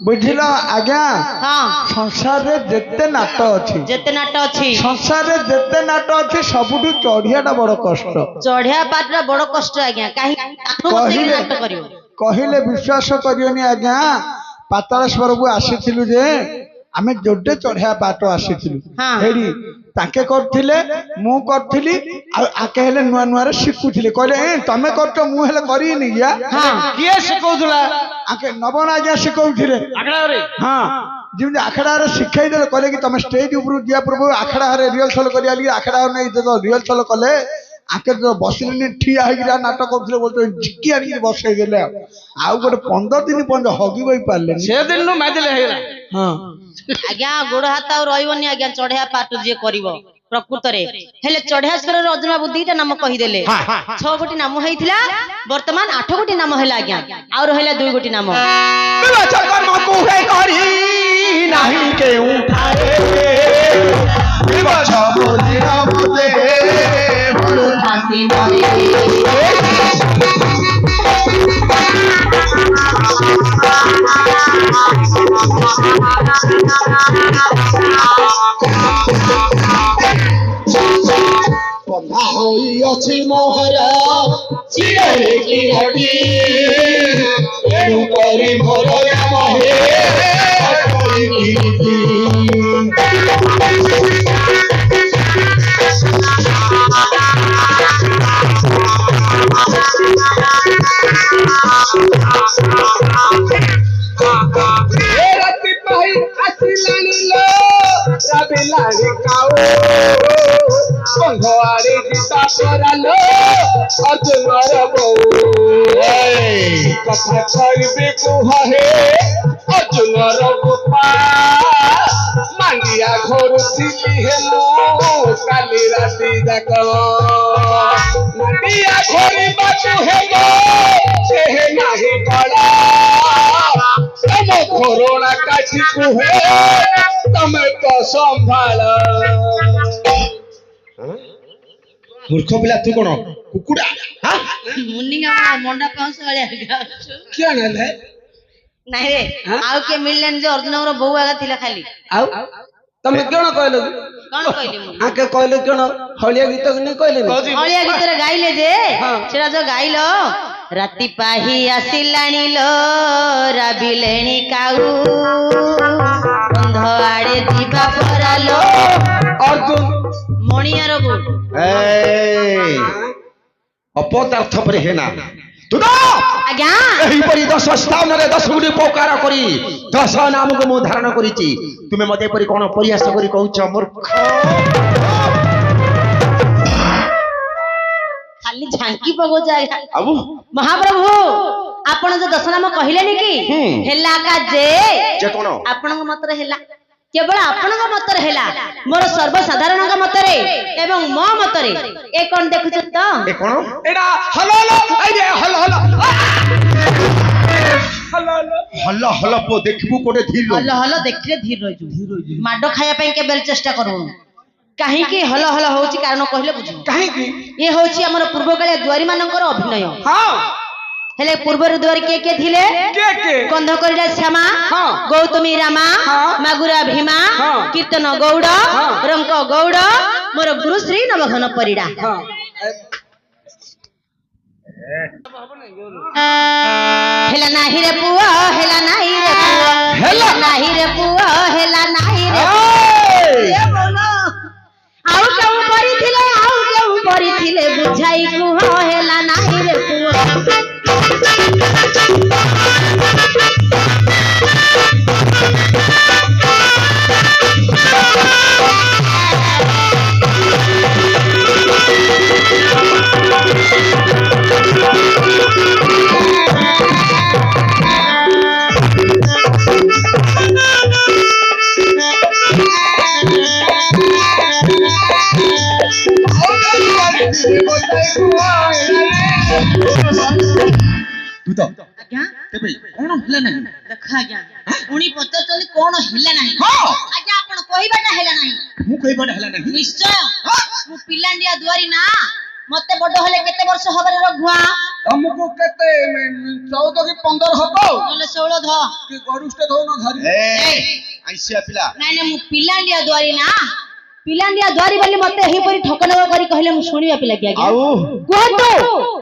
ବୁଝିଲ ଆଜ୍ଞା ହଁ ସଂସାରରେ ଯେତେ ନାଟ ଅଛି ଯେତେ ନାଟ ଅଛି ସଂସାରରେ ଯେତେ ନାଟ ଅଛି ସବୁଠୁ ଚଢିଆଟା ବଡ କଷ୍ଟ ଚଢିଆ ପାଠଟା ବଡ କଷ୍ଟ ଆଜ୍ଞା କାହିଁକି କାଠ ବସେଇକି ନାଟ କରିବ କହିଲେ ବିଶ୍ୱାସ କରିବନି ଆଜ୍ଞା ପାତାଳେଶ୍ୱରକୁ ଆସିଥିଲୁ ଯେ ଆମେ ଯୋଡ଼େ ଚଢିଆ ପାଟ ଆସିଥିଲୁ ହଁ। ହେଇଠି ତାଙ୍କେ କରିଥିଲେ ମୁଁ କରିଥିଲି ଆଉ ଆକେ ହେଲେ ନୂଆ ନୂଆରେ ଶିଖୁଥିଲେ କହିଲେ ତମେ କରୁଛ ମୁଁ ହେଲେ କରିନି ଗିଆ ହଁ। କିଏ ଶିଖଉଥିଲା ଆକେ ନବନ ଆଜ୍ଞା ଶିଖଉଥିଲେ ହଁ ଯେମିତି ଆଖଡ଼ାରେ ଶିଖେଇ ଦେଲେ କହିଲେ କି ତମେ ଷ୍ଟେଜ ଉପରକୁ ଯିବା ପୂର୍ବରୁ ଆଖଡ଼ାରେ ରିହର୍ସଲ କରିବା ଲାଗି ଆଖଡ଼ା ନେଇ ରିହର୍ସଲ କଲେ ଆକେ ବସିଲେନି ଠିଆ ହେଇକି ନାଟ କରୁଥିଲେ ବୋଲତେ ଝିକି ଆଣିକି ବସେଇ ଦେଲେ ଆଉ ଗୋଟେ 15 ଦିନ ପର୍ଯ୍ୟନ୍ତ ହଗି ବଇ ପାରିଲେନି ସେଦିନୁ ମାଇଦେଲେ ହେଇଗଲା ହଁ ଆଜ୍ଞା ଗୋଡ ହାତ ଆଉ ରହିବନି ଆଜ୍ଞା ଚଢିଆ ପାଠ ଯିଏ କରିବ ପ୍ରକୃତରେ ହେଲେ ଚଢିଆଶ୍ୱରର ଅର୍ଜୁନ ବାବୁ 2ଟା ନାମ କହିଦେଲେ 6 ଗୋଟି ନାମ ହେଇଥିଲା ବର୍ତ୍ତମାନ 8 ଗୋଟି ନାମ ହେଲା ଆଜ୍ଞା ଆଉ ରହିଲା 2 ଗୋଟି ନାମ କର୍ମକୁ ହେ କରି ନାହିଁ କେଉଁଠାରେ ବିବଛ ବୋଲି ନବଦେ ଭଲ ଶାନ୍ତି ନାହିଁ ବନ୍ଧା ହୋଇଅଛି ମୋହର ଚିରରେ କିରଟି ଏଣୁ କରି ମୋର ନାମ ହେ କୀର୍ତ୍ତି ରାତି ପାହି ଆସିଲାଣି ଲୋ ରାବିଲାଣି କାଉ ବନ୍ଧ ଆଡେ ଯିବା ପରାଲୋ ଅର୍ଜୁନର ବୋଉ କଥା କରିବେ କୁହ ହେ ଅର୍ଜୁନର ଗୋପା ମାଣ୍ଡିଆ ଘରୁଥିଲି ହେ ମୁଁ କାଲି ରାତି ଯାକ ମାଣ୍ଡିଆ ଘରିବାକୁ ହେବ ସେ ନାହିଁ କଳା ତମ ଘରଣା କାଠି କୁହେ ତମେ ତ ସମ୍ଭାଳ ମୂର୍ଖ ପିଲା ତୁ କଣ କୁକୁଡା ମୁନିଙ୍ଗା ମଣ୍ଡା ପାଉଁଶ ଭଳିଆ କିଏ ନେଲେ ନାଇଁ ରେ ଆଉ କିଏ ମିଳିଲେନି ଯେ ଅର୍ଜୁନଙ୍କର ବୋଉ ଆଗା ଥିଲା ଖାଲି ଆଉ ତମେ କଣ କହିଲ କଣ କହିଲି ମୁଁ ଆକେ କହିଲେ କଣ ହଳିଆ ଗୀତ କି କହିଲେ ହଳିଆ ଗୀତରେ ଗାଇଲେ ଯେ ସେଟା ଯୋଉ ଗାଇଲ ରାତି ପାହି ଆସିଲାଣି ଲୋ ରାବିଲେଣି କାଉ ବନ୍ଧ ଆଡେ ଯିବା ପରାଲୋ ଅର୍ଜୁନ ମଣିଆର ବୋଉ ଅପଦାର୍ଥ ପରେ ହେନା ତୁଦା ଆଜ୍ଞା ଏହିପରି 10 ସ୍ଥାନରେ 10 ଗୁଡ଼ି ଉପକାର କରି 10 ନାମକୁ ମୁଁ ଧାରଣ କରିଛି ତୁମେ ମତେ ଏପରି କଣ ପରିହାସ କରି କହୁଛ ମୂର୍ଖ ଖାଲି ଝାଙ୍କି ପକଉଛ ଆଜ୍ଞା ଆଉ ମହାପ୍ରଭୁ ଆପଣ ଯୋଉ 10 ନାମ କହିଲେନି କି ହେଲା କା ଯେ କଣ ଆପଣଙ୍କ ମତରେ ହେଲା କେବଳ ଆପଣଙ୍କ ମତରେ ହେଲା ମୋର ସର୍ବସାଧାରଣଙ୍କ ମତରେ ଏବଂ ମୋ ମତରେ ଏ କଣ ଦେଖୁଛ ତ ଏ କଣ ଏଟା ହଲ ହଲ ଆଇରେ ହଲ ହଲ ହଲ ହଲ ପୋ ଦେଖିବୁ କୋଟେ ଧୀର ହଲ ହଲ ଦେଖିଲେ ଧୀର ରହିଯିବୁ ମାଡ ଖାଇବା ପାଇଁ କେବେ ଚେଷ୍ଟା କରୁନୁ କାହିଁକି ହଲ ହଲ ହଉଛି କାରଣ କହିଲେ ବୁଝିବୁ। କାହିଁକି? ଇଏ ହଉଛି ଆମର ପୂର୍ବକାଳିଆ ଦୁଆରୀ ମାନଙ୍କର ଅଭିନୟ। ହଁ ହେଲେ ପୂର୍ବରୁ ଦୁଆରୀ କିଏ କିଏ ଥିଲେ? କନ୍ଧକରିଲା ଶ୍ୟାମା, ଗୌତମୀ ରାମା, ମାଗୁରା ଭୀମା, କୀର୍ତ୍ତନ ଗୌଡ଼, ରଙ୍କ ଗୌଡ଼, ମୋର ଗୁରୁଶ୍ରୀ ନବଘନ ପରିଡ଼ା। ହେଲା ନାହିଁ ରେ ପୁଅ, ହେଲା ନାହିଁ ରେ ପୁଅ, ହେଲା ନାହିଁ ରେ ପୁଅ, ହେଲା ନାହିଁ ରେ ଆଉ କେଉଁ କରିଥିଲେ, ଆଉ କେଉଁ କରିଥିଲେ ବୁଝାଇ କୁହ, ହେଲା ନାହିଁ ରେ ପୁଅ। ତୁ ତ ତେବେ କଣ ହେଲା ନାହିଁ? ଦେଖ ଆଜ୍ଞା, ପୁଣି ପଚାରୁଛନ୍ତି କଣ ହେଲା ନାହିଁ? ଆଜ୍ଞା ଆପଣ କହିବାଟା ହେଲା ନାହିଁ। ମୁଁ କହିବାଟା ହେଲା ନାହିଁ? ନିଶ୍ଚୟ। ମୁଁ ପିଲାଣ୍ଡିଆ ଦୁଆରୀ ନା, ମତେ ବଡ ହେଲେ କେତେ ବର୍ଷ ହବରେ ରଘୁଆ? ତମକୁ କେତେ 14 କି 15 ହବ? ନହେଲେ 16 ଧ କି ଗରୁଷ୍ଠ ଧଉନ ଧରି। ଆଇସିଆ ପିଲା। ନାଇଁ ମୁଁ ପିଲାଣ୍ଡିଆ ଦୁଆରୀ ନା, ପିଲାଣ୍ଡିଆ ଦୁଆରୀ ବୋଲି ମତେ ଏହିପରି ଠକନଗ କରି କହିଲେ ମୁଁ ଶୁଣିବା ପିଲା କି ଆଜ୍ଞା? କୁହନ୍ତୁ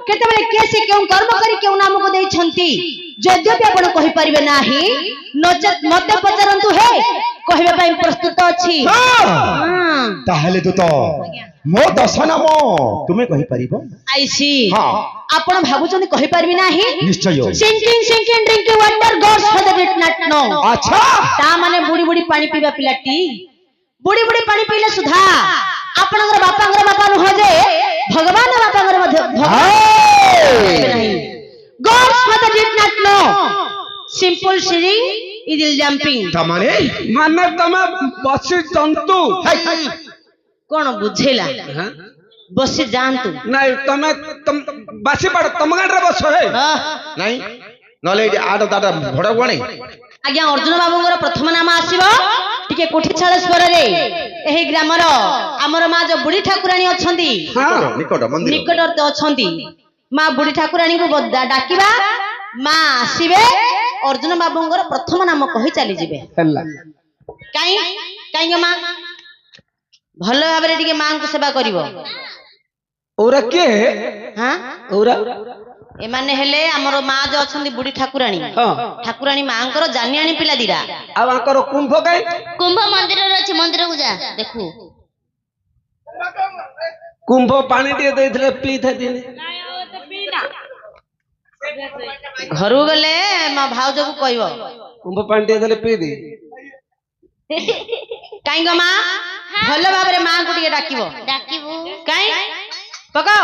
କେତେବେଳେ କିଏ ସେ କେଉଁ କର୍ମ କରି କେଉଁ ନାମକୁ ଦେଇଛନ୍ତି? ଯଦ୍ୟପି ଆପଣ କହିପାରିବେ ନାହିଁ, ନଚେତ୍ ମତେ ପଚାରନ୍ତୁ, ହେ କହିବା ପାଇଁ ପ୍ରସ୍ତୁତ ଅଛି। ତାହେଲେ ତୁ ତ ମୋ ଦଶ ନାମ ତୁମେ କହିପାରିବ? ଆଇସି ଆପଣ ଭାବୁଛନ୍ତି କହିପାରିବି ନାହିଁ? ନିଶ୍ଚୟ। Sinking sinking drinking water God's father did not know. ଆଚ୍ଛା, ତା ମାନେ ବୁଡି ବୁଡି ପାଣି ପିଇବା ପିଲାଟି, ବୁଡି ବୁଡି ପାଣି ପିଇଲେ ସୁଧା ଆପଣଙ୍କର ବାପାଙ୍କର ବାପା ନୁହଁ ଯେ ଭଗବାନ ବାପାଙ୍କର ମଧ୍ୟ ନାହିଁ। God's father did not know simple siring easily jumping. ମାନେ ତମେ ବସି ଜନ୍ତୁ। କଣ ବୁଝେଇଲା? ବସି ଯାଆନ୍ତୁ। ନାଇଁ ତମେ ବାସି ପାଡ଼ ତମ ଗାଁରେ ବସ। ହେ ନାଇଁ ନହେଲେ ଏଠି ଆଡ ଦାଟା ଭଡା ଗୁଆଣେ। ଆଜ୍ଞା ଅର୍ଜୁନ ବାବୁଙ୍କର ପ୍ରଥମ ନାମ ଆସିବ ଟିକେ କୋଠିଛାଳ ସ୍ୱରରେ। ଏହି ଗ୍ରାମର ଆମର ମା ଯୋଉ ବୁଢୀ ଠାକୁରାଣୀ ଅଛନ୍ତି, ନିକଟରେ ଅଛନ୍ତି, ମା ବୁଢୀ ଠାକୁରାଣୀଙ୍କୁ ଡାକିବା, ମା ଆସିବେ, ଅର୍ଜୁନ ବାବୁଙ୍କର ପ୍ରଥମ ନାମ କହି ଚାଲିଯିବେ। କାହିଁକି ମା ଭଲ ଭାବରେ ଟିକେ ମାଙ୍କୁ ସେବା କରିବ। ଓରା କିଏ? ଏମାନେ ହେଲେ ଆମର ମା ଯୋଉ ଅଛନ୍ତି ବୁଢୀ ଠାକୁରାଣୀ, ଠାକୁରାଣୀ ମାଙ୍କର ଜାନିଆଣୀ ପିଲା ଦିଟା। ଆଉ ଆଙ୍କର କୁମ୍ଭ କାଇଁ? କୁମ୍ଭ ମନ୍ଦିରରେ ଅଛି, ମନ୍ଦିରକୁ ଯା ଦେଖୁ। କୁମ୍ଭ ପାଣି ଟିକେ ଦେଇଥିଲେ ପିଇଥାନ୍ତି। ଘରକୁ ଗଲେ ମୋ ଭାଉଜକୁ କହିବ କୁମ୍ଭ ପାଣି ଟିକେ ଦେଲେ ପିଇ ଦେ। କାହିଁକି ମା ଭଲ ଭାବରେ ମାଙ୍କୁ ଟିକେ ଡାକିବ। କାଇଁ ପକାଅ।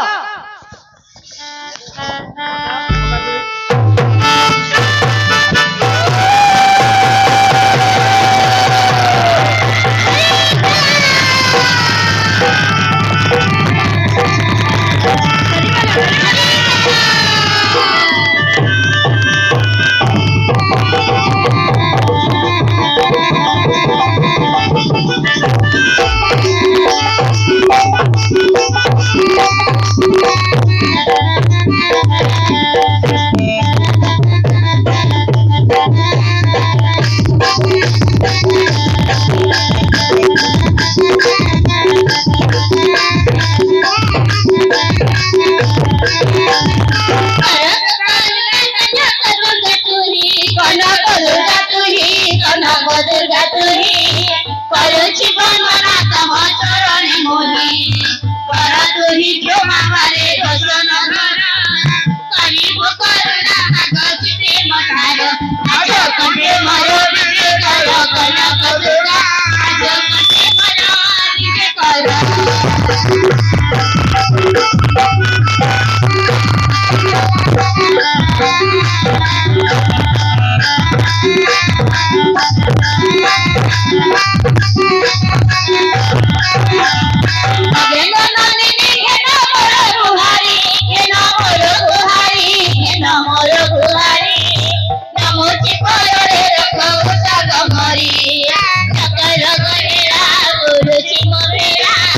Guruji Morera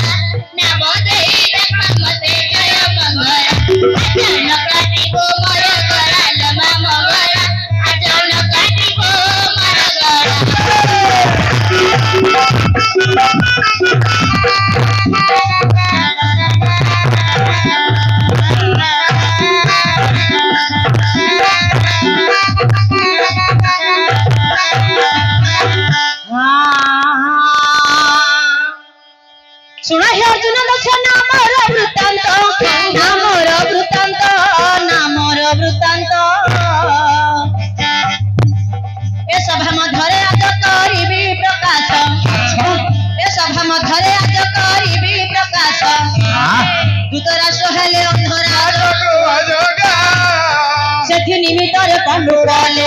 एथि निमित्तरे पांडु काले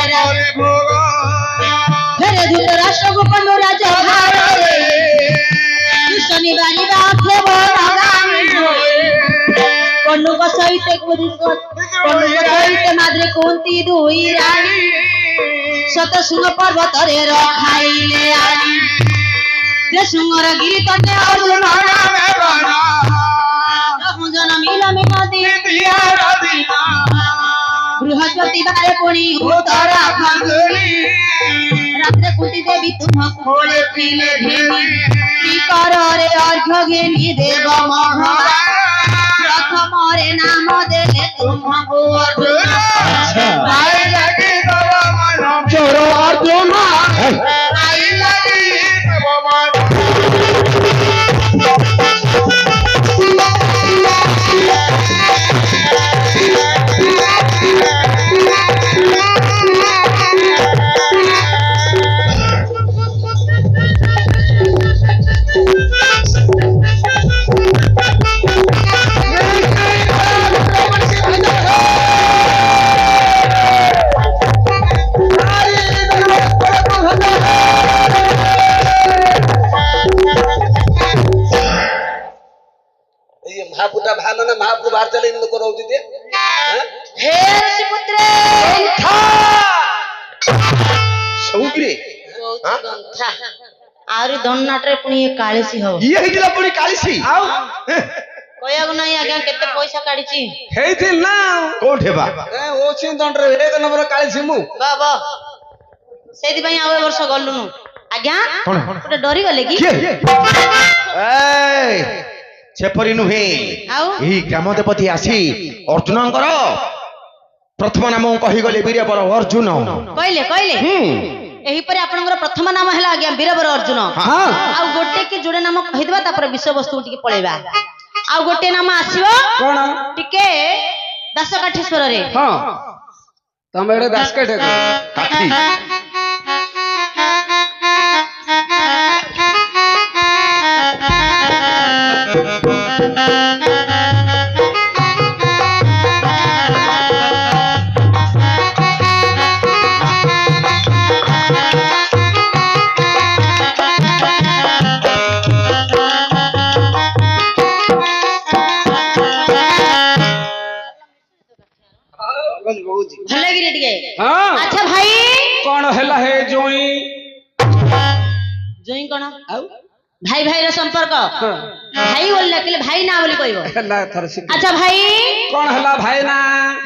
फेरे धृतराष्ट्र को पांडु राजा भारे शनिवारी बाखे बोलागामी पांडु को सहित माद्रे कुंती दुई रानी शत सुंग पर्वत रे रखाइले आनी ते सुंगर गिरी तटे अर्जुन जन मिला मिला दिया बृहस्पति बारे पुणी उत्तरा फाल्गुनी रात्रे कुंती देवी तुम खोले पीले भेमी कर रे अर्घ्य घेनी देव प्रथम रे नाम देले तुमको अर्जुन भाई लगे चोरो अर्जुन आई लगे महापुता भालो ना महाप्रभु बाहर चले इन लोग रहउती ते हे ऋषिपुत्र सौग्रे गंथा आरी दन्नाटरे पुणी काळीसी हो ये हिला पुणी काळीसी आउ कयागु नाही आज्ञा केते पैसा काढीची हेइथिल ना कोठे बा ए ओछिन दंडरे एक नंबर काली सिमु बाबा सेति पई आवे वर्ष गल्लुनु आज्ञा कोन गोटे डरी गले की ए सेपरी नुहे आउ एही ग्राम देवती आसी अर्जुनंकर प्रथम नाम कहि गले वीरवर अर्जुन कहले कहले एही परे आपनकर प्रथम नाम हला आज्ञा वीरवर अर्जुन हां आउ गोटे की जोड़े नाम कहि देबा तापर विषय वस्तु टिके पळेबा आउ गोटे नाम आसीबो कोन टिके दासकाठेश्वर रे हां तमेरे दासकाठे काठी भले गिरी टिके हां अच्छा भाई कोन हला हे जोई जोई कोन आउ भाई भाई रो संपर्क भाई बोल लकले भाई ना बोली कहबो हला थर सिक अच्छा भाई कोन हला भाई ना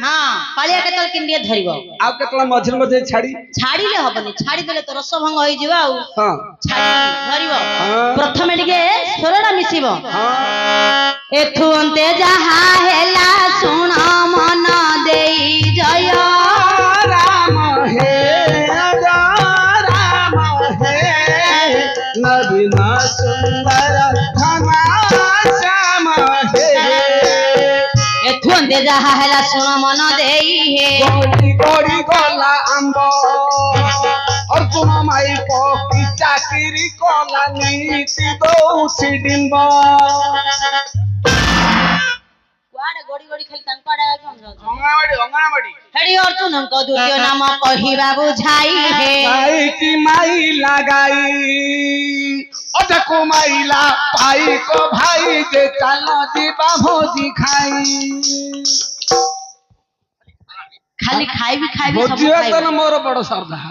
हां पालिया केतल किंडिया धरिबो आ केतला मझिर मझे छाड़ी छाड़ीले हबनी छाड़ी देले तो रस भंग होई जिवो आउ हां छाड़ी धरिबो हां प्रथमे टिके स्वरडा मिसिबो हां एथु अंते जहा हेला सुण मन देई जय राम हे राम हे नवीन सुंदर घना श्याम हे एथु अंते जहा हेला सुण मन देई हे गोड़ी गोड़ी गला आंब अर्जुन माई पकी चाकरी कला नीति दौसी डिंब कुआडे गोडी गोडी खाली तंकाडा कोन जाउ अंगनाबाड़ी हेडी अर्जुन को द्वितीय नाम कहिबा बुझाई हे माई की माई लगाई अजको माइला पाई को भाई जे चल दीपा भोजी खाई खाली खाई भी सब भोजी खाई तो मोर बड़ श्रद्धा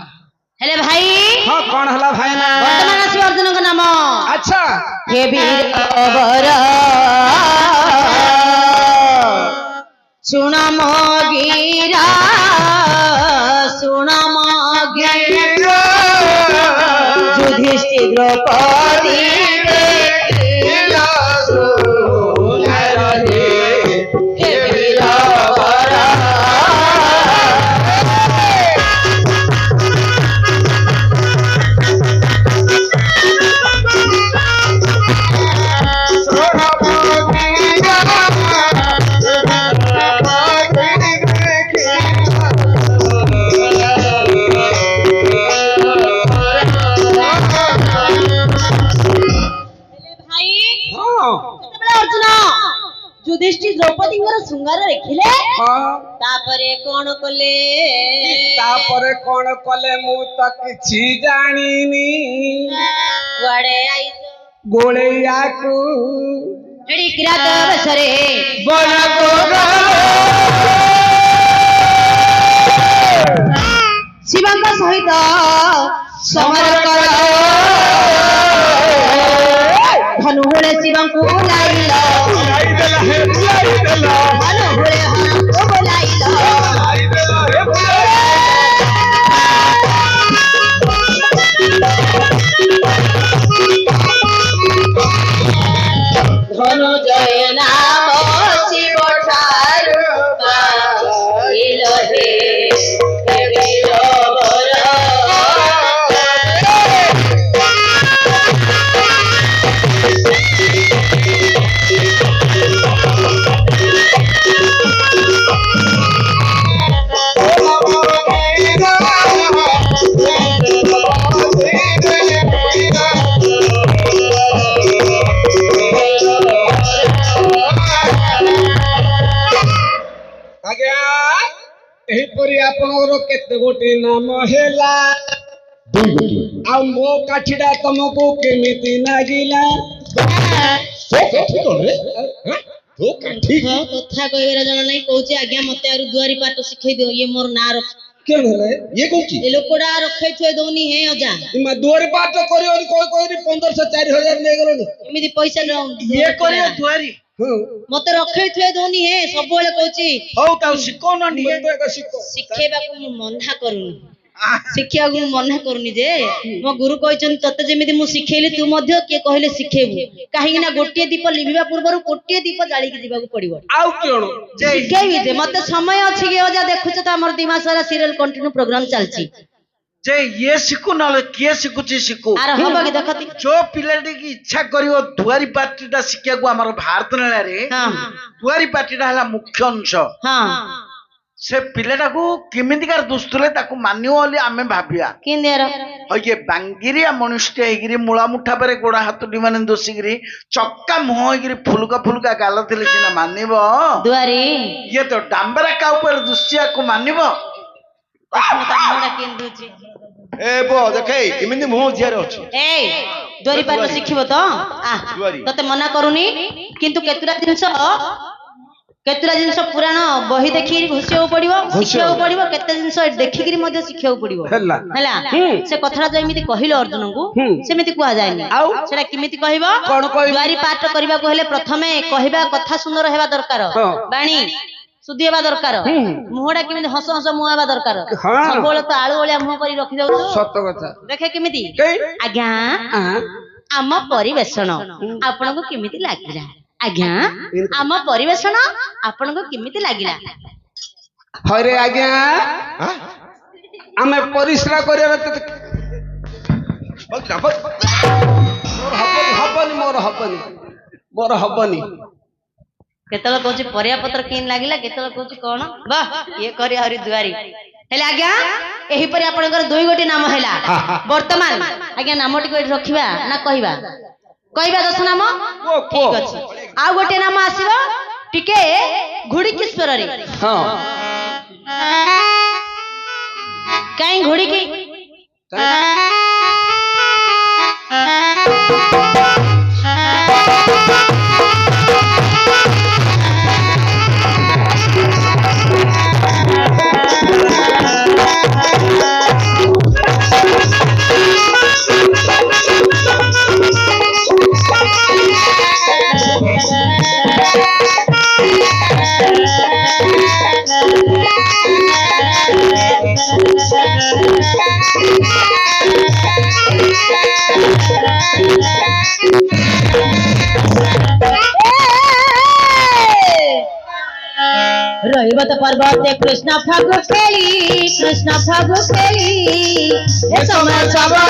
हेले भाई हां कौन हला भाई ना वर्तमान आसी अर्जुन को नाम अच्छा हे वीर अवर सुन मगीरा युधिष्ठिर द्रौपदी हे वीरवर ଦ୍ରୌପଦୀଙ୍କର ଶୃଙ୍ଗାର ଦେଖିଲେ ହଁ ତାପରେ କଣ କଲେ ତାପରେ କଣ କଲେ ମୁଁ ତ କିଛି ଜାଣିନି କୁଆଡେ ଆଇଛ ଗୋଳେଇଆକୁ ଏଠି କିରାତ ବେଶରେ ଶିବଙ୍କ ସହିତ ସମର କର ଧନୁହୁଳେ ଶିବଙ୍କୁ ବୁଲାଇଲ ଧନୁହୁଳେ ହରଙ୍କୁ ବୁଲାଇଲ ଧନୁଜୟ ନାମ ଶିବ ଠାରୁ ପାଇଲ ହେ ଆଜ୍ଞା ଏହିପରି ଆପଣଙ୍କର କେତେ ଗୋଟି ନାମ ହେଲା ଆଉ ମୋ କାଠିଟା ତମକୁ କେମିତି ଲାଗିଲା କଥା କହିବାର ଜଣା ନାହିଁ କହୁଛି ଆଜ୍ଞା ମତେ ଆରୁ ଦୁଆରି ପାଠ ଶିଖେଇ ଦିଅ ଇଏ ମୋର ନାଁ ରଖ କେଣ ହେଲେ ଇଏ କହୁଛି ଏ ଲୋକଟା ରଖେଇ ଥୁଏ ଦଉନି ହେ ଅଜା ତୁମେ ଦୁଆରି ପାଠ କରିବନି କହି 1500 4000 ନେଇଗଲଣି ଏମିତି ପଇସା ଇଏ କରିବ ଦୁଆରି ମତେ ରଖେଇ ଥୁଏ ଦଉନି ହେ ସବୁବେଳେ କହୁଛି ହଉ ତାଉ ଶିଖଉନ ଟିକେ ଶିଖେଇବାକୁ ମୁଁ ମନା କରୁନି ଶିଖିବାକୁ ମୁଁ ମନା କରୁନି ଯେ ମୋ ଗୁରୁ କହିଛନ୍ତି ତତେ ଯେମିତି ମୁଁ ଶିଖେଇଲି ତୁ ମଧ୍ୟ କିଏ କହିଲେ ଶିଖେଇବୁ କାହିଁକି ନା ଗୋଟିଏ ଦୀପ ଲିଭିବା ପୂର୍ବରୁ ଗୋଟିଏ ଦୀପ ଜାଳିକି ଯିବାକୁ ପଡିବ ଆଉ କଣ ଶିଖେଇବି ଯେ ମତେ ସମୟ ଅଛି କି ଅଜା ଦେଖୁଛ ତ ଆମର 2 ମାସ ହେଲା ସିରିଏଲ କଣ୍ଟିନ୍ୟୁ ପ୍ରୋଗ୍ରାମ ଚାଲିଛି ଯେ ଇଏ ଶିଖୁ ନହେଲେ କିଏ ଶିଖୁଛି ଶିଖୁ ଆର ହବ କି ଦେଖତି ଯୋଉ ପିଲାଟିକି ଇଚ୍ଛା କରିବ ଦୁଆରି ପାର୍ଟିଟା ଶିଖିବାକୁ ଆମର ଭାରତ ନୀଳାରେ ଦୁଆରି ପାର୍ଟିଟା ହେଲା ମୁଖ୍ୟ ଅଂଶ ସେ ପିଲାଟାକୁ କେମିତିକାର ଦୁସ୍ତୁଲେ ତାକୁ ମାନିବ ବୋଲି ଆମେ ଭାବିବା ହଇଏ ବାଙ୍ଗିରିଆ ମଣିଷଟେ ହେଇକିରି ମୂଳା ମୁଠା ପରେ ଗୋଡା ହାତୁଟି ମାନେ ଦୋଷିକିରି ଚକ୍କା ମୁହଁ ହେଇକିରି ଫୁଲକା ଗାଲ ଥିଲେ ସିନା ମାନିବ ଦୁଆରି ଇଏ ତ ଡାମ୍ବରା କା ଉପରେ ଦୁଷ୍ଟିଆକୁ ମାନିବ ଏ ପୁଅ ଦେଖେ କେମିତି ମୁହଁ ଝିଆରେ ଅଛି ଏଇ ଦୁଆରି ପାଠ ଶିଖିବ ତ ତତେ ମନା କରୁନି କିନ୍ତୁ କେତେଟା ଜିନିଷ ପୁରାଣ ବହି ଦେଖିକି ଘୋଷିବାକୁ ପଡିବ ଶିଖିବାକୁ ପଡିବ କେତେ ଜିନିଷ ଦେଖିକିରି ମଧ୍ୟ ଶିଖିବାକୁ ପଡିବ ହେଲା ସେ କଥାଟା ଯୋଉ ଏମିତି କହିଲ ଅର୍ଜୁନଙ୍କୁ ସେମିତି କୁହାଯାଏନି ଆଉ ସେଟା କେମିତି କହିବ ଦୁଆରି ପାଠ କରିବାକୁ ହେଲେ ପ୍ରଥମେ କହିବା କଥା ସୁନ୍ଦର ହେବା ଦରକାର ବାଣୀ ଶୁଦ୍ଧି ହେବା ଦରକାର ମୁହଁଟା କେମିତି ହସ ହସ ମୁହଁ ହେବା ଦରକାର ସବୁବେଳେ ତ ଆଳୁ ଭଳିଆ ମୁହଁ କରି ରଖିଯାଉଛୁ ସତ କଥା ଦେଖେ କେମିତି ଆଜ୍ଞା ଆମ ପରିବେଷଣ ଆପଣଙ୍କୁ କେମିତି ଲାଗିଲା ଆଜ୍ଞା ଆମ ପରିବେଷଣ ଆପଣଙ୍କୁ କେମିତି ଲାଗିଲା ହରେ ଆଜ୍ଞା ଆମେ ପରିଶ୍ରା କରିବାର ମୋର ହବନି କେତେବେଳେ କହୁଛି ପରିବା ପତ୍ର କେମିତି ଲାଗିଲା କେତେବେଳେ କହୁଛି କଣ ବାଃ ଇଏ କରି ଆହୁରି ଦୁଆରି ହେଲେ ଆଜ୍ଞା ଏହିପରି ଆପଣଙ୍କର 2 ଗୋଟି ନାମ ହେଲା ବର୍ତ୍ତମାନ ଆଜ୍ଞା ନାମଟିକୁ ଏଠି ରଖିବା ନା କହିବା ଦଶ ନାମ ଠିକ ଅଛି ଆଉ ଗୋଟିଏ ନାମ ଆସିବ ଟିକେ ଘୁଡିକି ସ୍ୱରରେ କାଇଁ ଘୁଡିକି रहिबत पर्वते कृष्ण फागु खेली हे समय सबद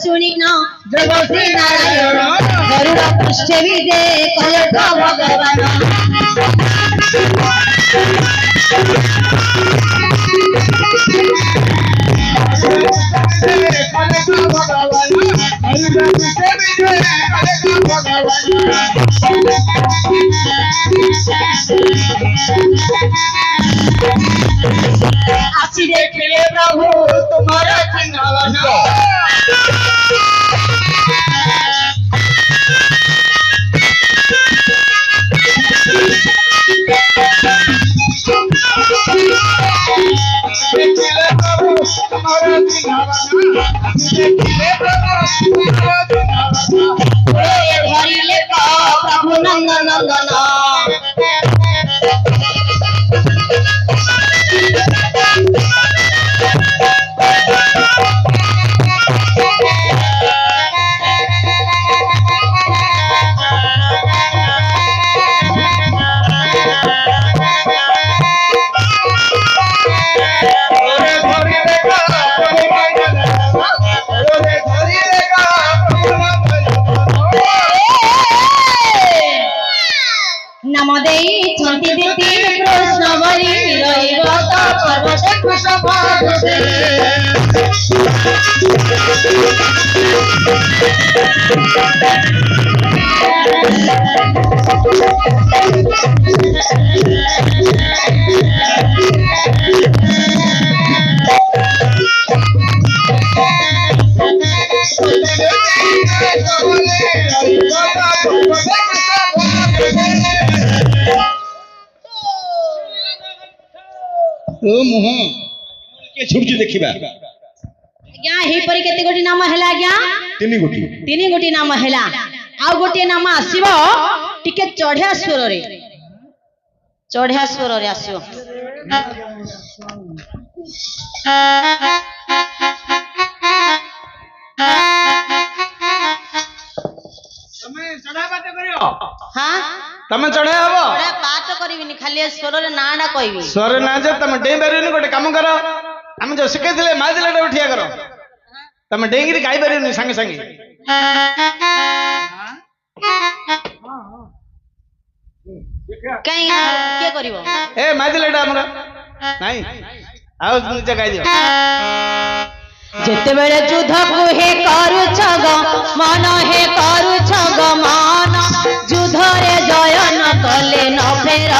सुनी न जगो श्री नारायण गरुड़ ପୃଷ୍ଠେ ବିଜେ କଲେ ଭଗବାନ ଆସି ଦେଖିଲେ ପ୍ରଭୁ ତୁମର ଚିହ୍ନବନ ଧରିଲେ ପ୍ରଭୁ ନନ୍ଦ ନନ୍ଦନ নাম ଦେଇଛନ୍ତି ଦିଦି କୃଷ୍ଣ ବଳି ରହିବ ତ ପର୍ବତ କୃଷ୍ଣ ଓ ମୁହଁ କିଏ ଛୁଟୁଛି ଦେଖିବା ଆଜ୍ଞା ଏହିପରି କେତେ ଗୋଟି ନାମ ହେଲା ଆଜ୍ଞା 3 ଗୋଟି 3 ଗୋଟି ନାମ ହେଲା ଆଉ ଗୋଟିଏ ନାମ ଆସିବ ଟିକେ ଚଢିଆ ସ୍ୱରରେ ଆସିବ ହଁ ତମେ ଚଢେଇ ହବ ପାଠ କରିବିନି ଖାଲି ସ୍ୱରରେ ନାଁଟା କହିବି ସ୍ୱର ନା ଯେ ତମେ ଡେଇଁ ପାରିବନି ଗୋଟେ କାମ କର ଆମେ ଯୋଉ ଶିଖେଇଥିଲେ ମାଇଥିଲେ ଟାକୁ ଠିଆ କର ତମେ ଡେଇଁକିରି ଗାଇ ପାରିବନି ସାଙ୍ଗେ ସାଙ୍ଗେ କାଇଁ କିଏ କରିବ ଏ ମାଇଥିଲେ ଟା ଆମର ନାଇଁ ଆଉ ନିଜେ ଗାଇ ଦିଅ ଯେତେବେଳେ ଯୁଦ୍ଧକୁ ହେ କରୁଛ ଗ ମନ ହେ କରୁଛ ଗ ମନ ଯୁଦ୍ଧରେ ଜୟ ନ କଲେ ନ ଫେର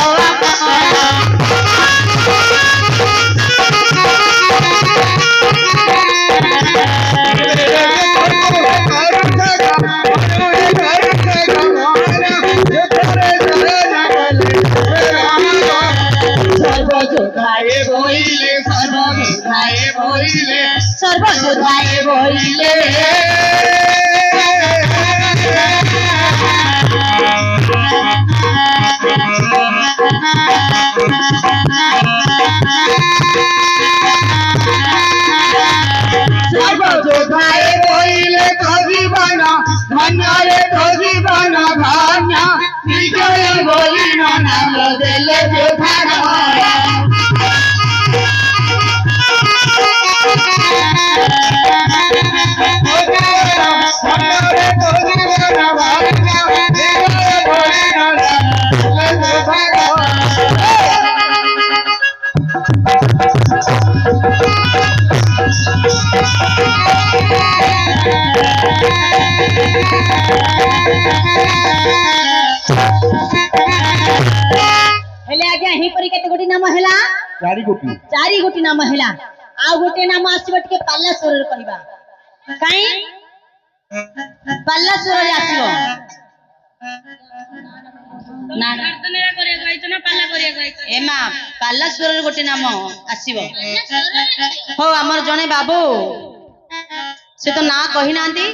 সর্বযোদ্ধায় বইলে সর্বযোদ্ধায় বইলে সর্বযোদ্ধায় বইলে ধরিবান ধন্যরে ধরিবান ধন্য বিজয় বলিন নাম দেলে যোদ্ধার हेले आज्ञा ही परी केते गोटी नाम हैला 4 गोटी नाम हैला आ गोटे नाम आसीबो टिके पाल्ला स्वर रे कहबा काई पाल्ला स्वर रे आसीबो ना कीर्तनरा करिया गइतो ना पाल्ला करिया गइतो एमा पाल्ला स्वर रे गोटे नाम आसीबो हो हमर जने बाबू से तो ना कहि नांती